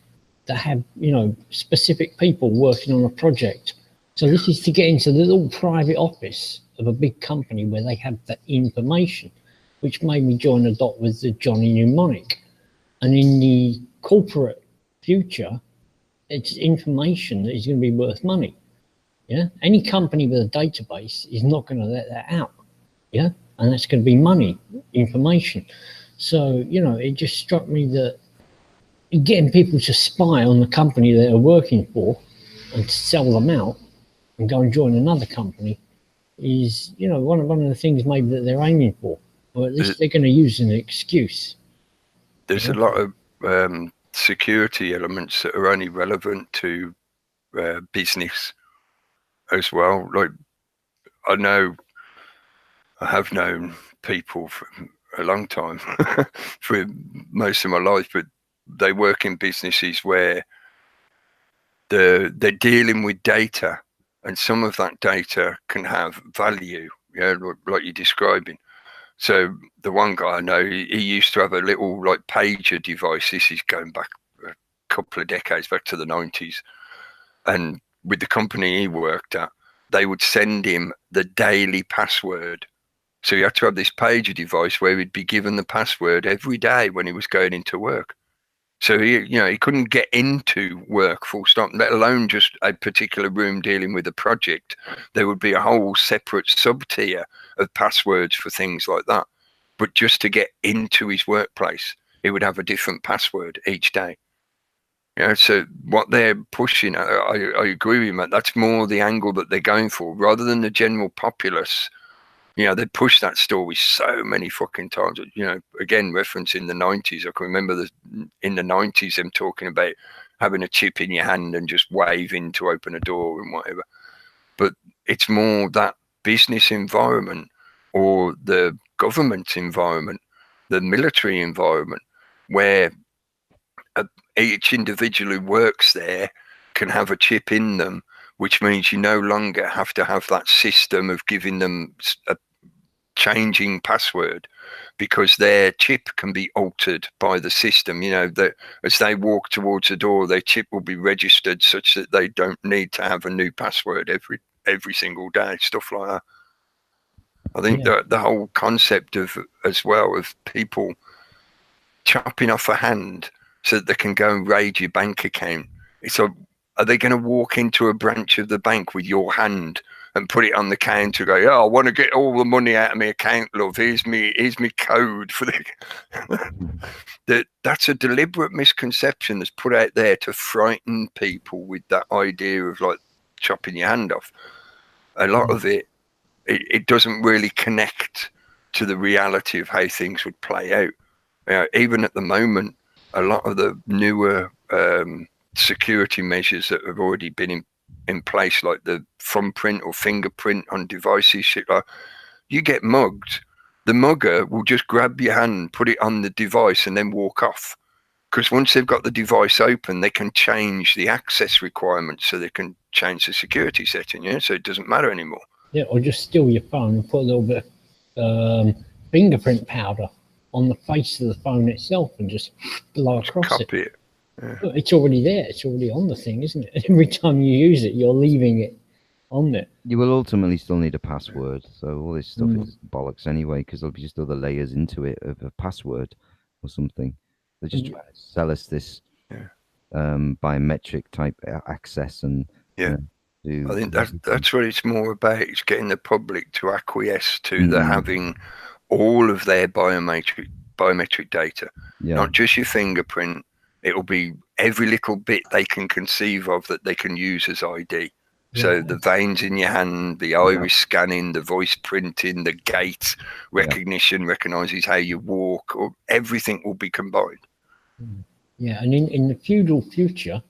that have, you know, specific people working on a project. So this is to get into the little private office of a big company where they have that information, which made me join a dot with the Johnny Mnemonic. And in the corporate future, it's information that is going to be worth money. Yeah, any company with a database is not going to let that out. Yeah, and that's going to be money, information. So, you know, it just struck me that getting people to spy on the company they're working for and to sell them out and go and join another company is, you know, one of the things maybe that they're aiming for, or at least they're going to use an excuse. There's a lot of security elements that are only relevant to business as well. Like, I have known people for a long time, for most of my life, but they work in businesses where they're dealing with data, and some of that data can have value, yeah, like you're describing. So the one guy I know, he used to have a little like pager device. This is going back a couple of decades, back to the 90s. And with the company he worked at, they would send him the daily password. So he had to have this pager device where he'd be given the password every day when he was going into work. So he couldn't get into work full stop, let alone just a particular room dealing with a project. There would be a whole separate sub-tier of passwords for things like that. But just to get into his workplace, he would have a different password each day. Yeah, so what they're pushing, I agree with you, Matt. That's more the angle that they're going for, rather than the general populace. You know, they pushed that story so many fucking times. You know, again, referencing the 90s. I can remember in the 90s them talking about having a chip in your hand and just waving to open a door and whatever. But it's more that business environment or the government environment, the military environment, where each individual who works there can have a chip in them, which means you no longer have to have that system of giving them a changing password, because their chip can be altered by the system. You know, that as they walk towards a door, their chip will be registered such that they don't need to have a new password every single day, stuff like that. I think the whole concept of, as well, of people chopping off a hand so that they can go and raid your bank account. So are they going to walk into a branch of the bank with your hand and put it on the counter, go, oh, I want to get all the money out of my account, love. Here's me code for the... That's a deliberate misconception that's put out there to frighten people with that idea of like chopping your hand off. A lot of it doesn't really connect to the reality of how things would play out. You know, even at the moment, a lot of the newer security measures that have already been in place, like the thumbprint or fingerprint on devices, shit like, you get mugged, the mugger will just grab your hand, put it on the device, and then walk off. Because once they've got the device open, they can change the access requirements, so they can change the security setting. Yeah, so it doesn't matter anymore. Yeah, or just steal your phone and put a little bit of fingerprint powder on the face of the phone itself and just blow across Copy it. Yeah. It's already there. It's already on the thing, isn't it? Every time you use it, you're leaving it on there. You will ultimately still need a password. So all this stuff is bollocks anyway, because there'll be just other layers into it of a password or something. They're just trying to sell us this biometric type access and I think that's what it's more about. It's getting the public to acquiesce to the having all of their biometric data, not just your fingerprint. It'll be every little bit they can conceive of that they can use as ID. So the veins in your hand, the iris scanning, the voice printing, the gait recognition recognizes how you walk, or everything will be combined. Yeah, and in the feudal future,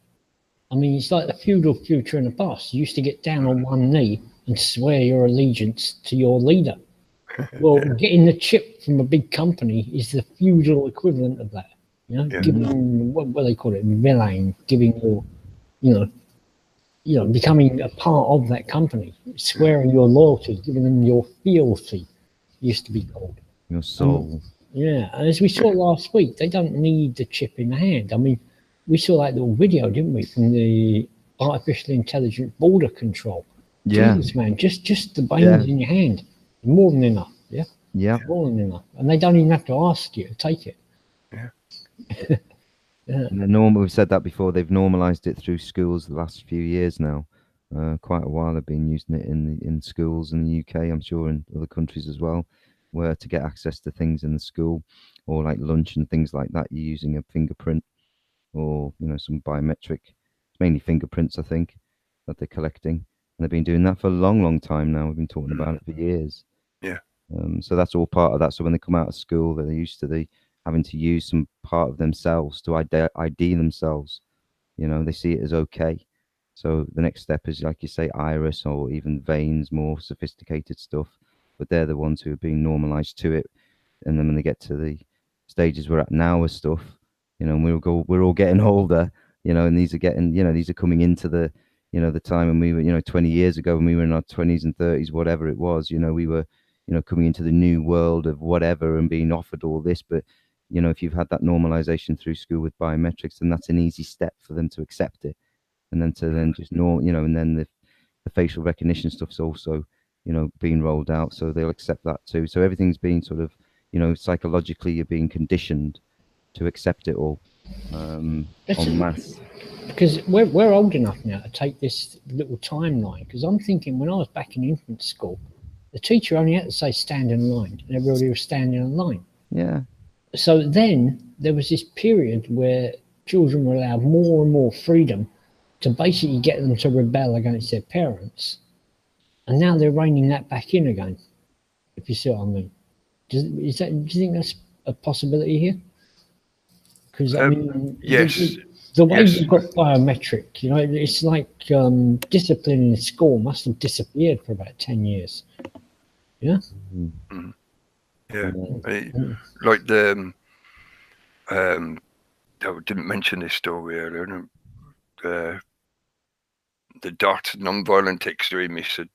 I mean, it's like the feudal future in the past. You used to get down on one knee and swear your allegiance to your leader. Well, getting the chip from a big company is the feudal equivalent of that. You know, giving what they call it, villain, giving your, becoming a part of that company, swearing your loyalty, giving them your fealty, used to be called. Your soul. Yeah, and as we saw last week, they don't need the chip in the hand. I mean, we saw that little video, didn't we, from the artificial intelligence border control. Yeah, Jesus, man, just the yeah, brains in your hand, more than enough. Yeah, yeah. more than enough, and they don't even have to ask you to take it. Yeah. Yeah. And the normal, we've said that before. They've normalised it through schools the last few years now. Quite a while they've been using it in schools in the UK. I'm sure in other countries as well, where to get access to things in the school or like lunch and things like that, you're using a fingerprint or some biometric. It's mainly fingerprints, I think, that they're collecting, and they've been doing that for a long, long time now. We've been talking about it for years. Yeah. So that's all part of that. So when they come out of school, they're used to having to use some part of themselves to ID themselves. They see it as okay. So the next step is, like you say, iris or even veins, more sophisticated stuff. But they're the ones who are being normalized to it. And then when they get to the stages we're at now with stuff, and we're all getting older, and these are coming into the time when we were, 20 years ago when we were in our 20s and 30s, whatever it was, we were, coming into the new world of whatever and being offered all this. But, if you've had that normalization through school with biometrics, then that's an easy step for them to accept it. And then just and then the facial recognition stuff's also, being rolled out. So they'll accept that too. So everything's being sort of, psychologically you're being conditioned to accept it all en masse. Because we're old enough now to take this little timeline. Because I'm thinking when I was back in infant school, the teacher only had to say stand in line, and everybody was standing in line. Yeah. So then there was this period where children were allowed more and more freedom to basically get them to rebel against their parents. And now they're reining that back in again, if you see what I mean. Do you think that's a possibility here? Because, I mean, yes. the way Yes. you've got biometric, it's like discipline in school must have disappeared for about 10 years. Yeah? Mm. Yeah. Like I didn't mention this story earlier. The DOT, non-violent extremists, had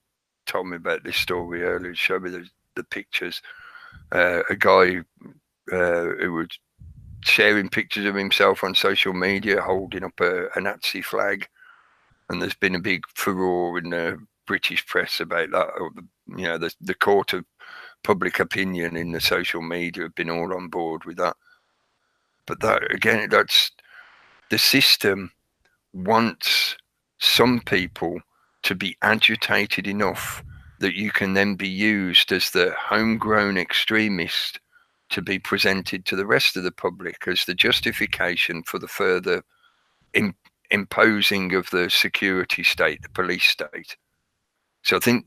told me about this story earlier. Showed me the pictures. A guy who was sharing pictures of himself on social media holding up a Nazi flag, and there's been a big furore in the British press about that. Or the court of public opinion in the social media have been all on board with that. But that again, that's the system wants some people to be agitated enough that you can then be used as the homegrown extremist to be presented to the rest of the public as the justification for the further imposing of the security state, the police state. So I think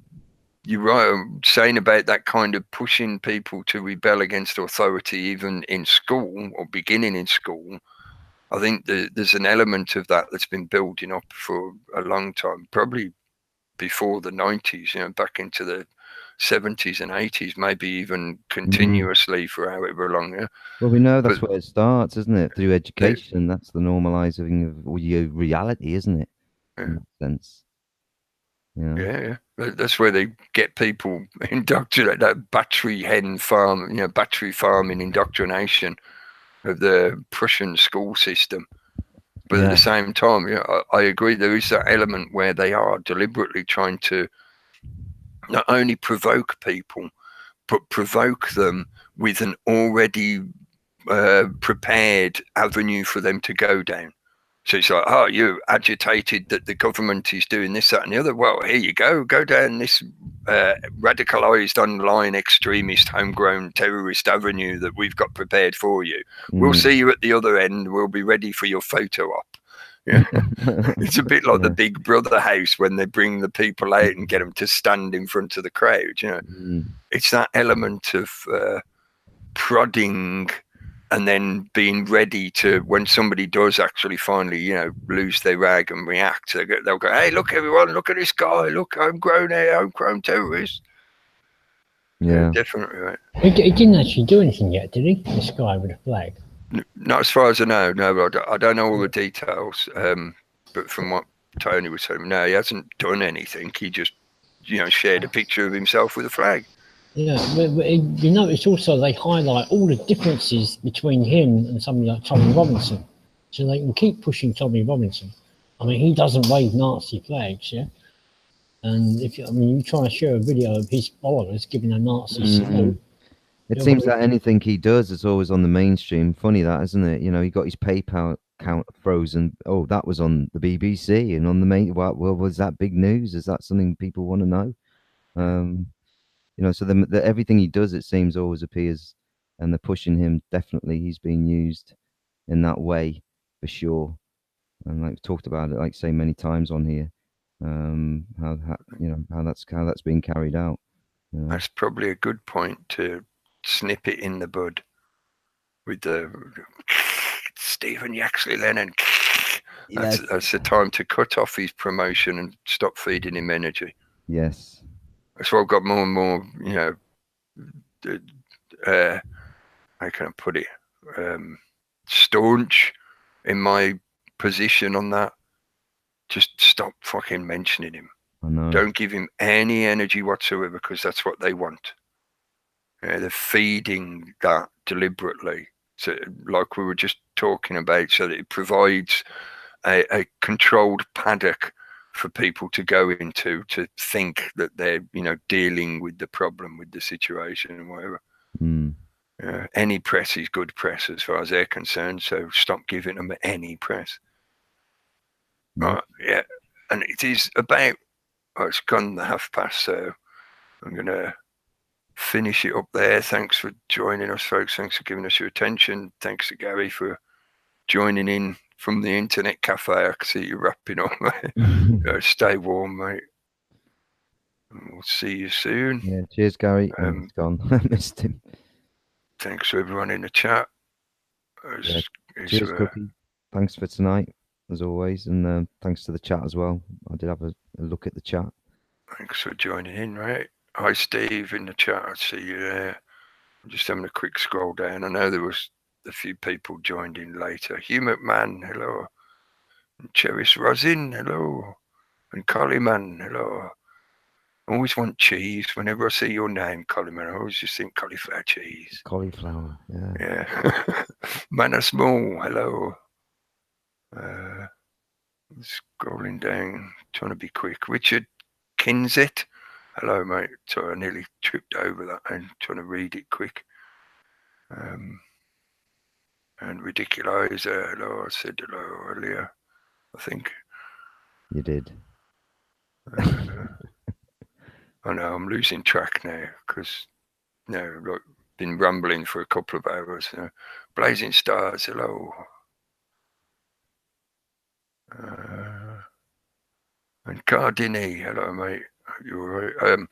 you're right saying about that kind of pushing people to rebel against authority, even in school or beginning in school. I think there's an element of that that's been building up for a long time, probably before the 90s, back into the 70s and 80s, maybe even continuously for however long. Yeah? Well, we know that's where it starts, isn't it? Through education, that's the normalizing of your reality, isn't it? Yeah. In that sense. Yeah. That's where they get people indoctrinated, that battery hen farm, battery farming indoctrination of the Prussian school system. But at the same time, I agree, there is that element where they are deliberately trying to not only provoke people, but provoke them with an already prepared avenue for them to go down. So it's like, oh, you're agitated that the government is doing this, that, and the other. Well, here you go down this radicalized online extremist homegrown terrorist avenue that we've got prepared for you. We'll see you at the other end. We'll be ready for your photo op. Yeah. It's a bit like the Big Brother house when they bring the people out and get them to stand in front of the crowd. It's that element of prodding and then being ready to, when somebody does actually finally, lose their rag and react, they'll go, hey, look, everyone, look at this guy. Look, homegrown terrorist. Yeah, definitely right. He didn't actually do anything yet, did he? This guy with the flag. Not as far as I know. No, I don't know all the details. But from what Tony was telling me, no, he hasn't done anything. He just, shared a picture of himself with a flag. Yeah, but you notice also they highlight all the differences between him and somebody like Tommy Robinson, so they can keep pushing Tommy Robinson. I mean, he doesn't wave Nazi flags, yeah. And if you try to share a video of his followers giving a Nazi salute, It seems that anything he does is always on the mainstream. Funny that, isn't it? You know, he got his PayPal account frozen. Oh, that was on the BBC and on the main. Well, was that big news? Is that something people want to know? You know, so everything he does, it seems, always appears, and they're pushing him. Definitely, he's being used in that way for sure. And like we've talked about it, like say many times on here, how that's being carried out. You know? That's probably a good point to snip it in the bud with the Stephen Yaxley Lennon. Yes. That's the time to cut off his promotion and stop feeding him energy. Yes. That's why I've got more and more, you know, how can I put it, staunch in my position on that. Just stop fucking mentioning him. I know. Don't give him any energy whatsoever, because that's what they want. They're feeding that deliberately, so like we were just talking about, so that it provides a controlled paddock for people to go into, to think that they're, you know, dealing with the problem, with the situation and whatever. Any press is good press as far as they're concerned, so stop giving them any press. Yeah, and it is about, it's gone the past, so I'm going to finish it up there. Thanks for joining us, folks. Thanks for giving us your attention. Thanks to Gary for joining in from the internet cafe. I can see you wrapping up, mate. Stay warm, mate. And we'll see you soon. Yeah, cheers, Gary. He's gone. I missed him. Thanks to everyone in the chat. Cheers, Cookie. Thanks for tonight, as always, and thanks to the chat as well. I did have a look at the chat. Thanks for joining in, right? Hi, Steve, in the chat. I see you there. I'm just having a quick scroll down. I know there was a few people joined in later. Hugh McMahon, hello. And Cheris Rosin, hello. And Collyman, hello. I always want cheese. Whenever I see your name, Collyman, I always just think cauliflower cheese. Cauliflower, yeah. Yeah. Manor Small, hello. Scrolling down, trying to be quick. Richard Kinzit, hello, mate. Sorry, I nearly tripped over that and trying to read it quick. And Ridiculizer, hello. I said hello earlier, I think. You did. I know, I'm losing track now, because I've been rambling for a couple of hours. Blazing Stars, hello. And Cardini, hello, mate. You're all right.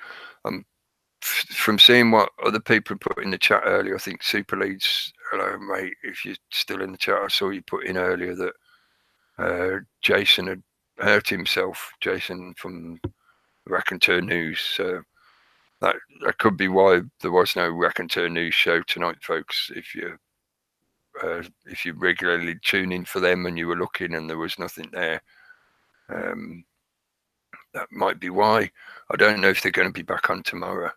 From seeing what other people put in the chat earlier, I think Super Leads, hello, mate. If you're still in the chat, I saw you put in earlier that Jason had hurt himself. Jason from Raconteur News. So that could be why there was no Raconteur News show tonight, folks. If you regularly tune in for them and you were looking and there was nothing there, that might be why. I don't know if they're going to be back on tomorrow.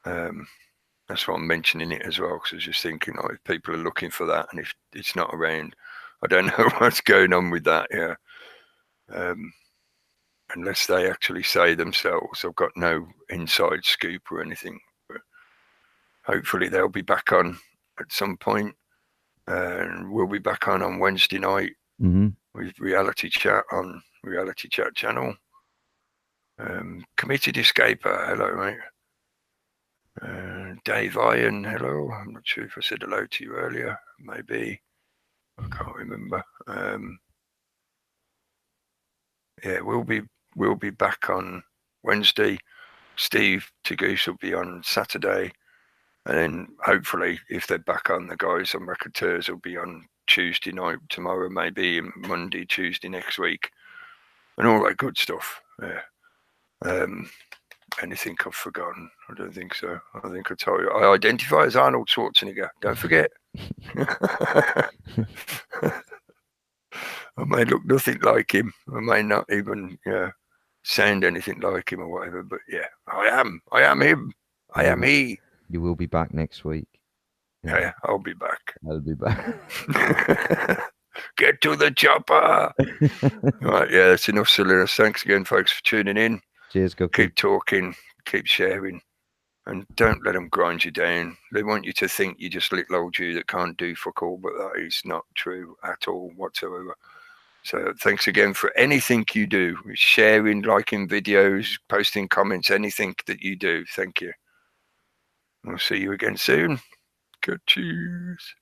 That's why I'm mentioning it as well, because I was just thinking, if people are looking for that and if it's not around, I don't know what's going on with that. Yeah. Unless they actually say themselves. I've got no inside scoop or anything, but hopefully they'll be back on at some point, and we'll be back on Wednesday night with Reality Chat on Reality Chat channel. Committed Escaper, hello, mate. Dave Iron, hello. I'm not sure if I said hello to you earlier. Maybe. I can't remember. Yeah, we'll be back on Wednesday. Steve Tagoose will be on Saturday. And then hopefully, if they're back on, the guys on Raconteurs will be on Tuesday night, tomorrow maybe, and Monday, Tuesday next week. And all that good stuff. Yeah. Anything I've forgotten? I don't think so. I think I told you. I identify as Arnold Schwarzenegger. Don't forget. I may look nothing like him. I may not even sound anything like him or whatever. But yeah, I am him. I am he. You will be back next week. Yeah, I'll be back. I'll be back. Get to the chopper. Right, yeah, that's enough silliness. Thanks again, folks, for tuning in. Cheers, Cookie. Keep talking, keep sharing, and don't let them grind you down. They want you to think you're just little old you that can't do fuck all, but that is not true at all whatsoever. So thanks again for anything you do, sharing, liking videos, posting comments, anything that you do. Thank you. We'll see you again soon. Good cheers.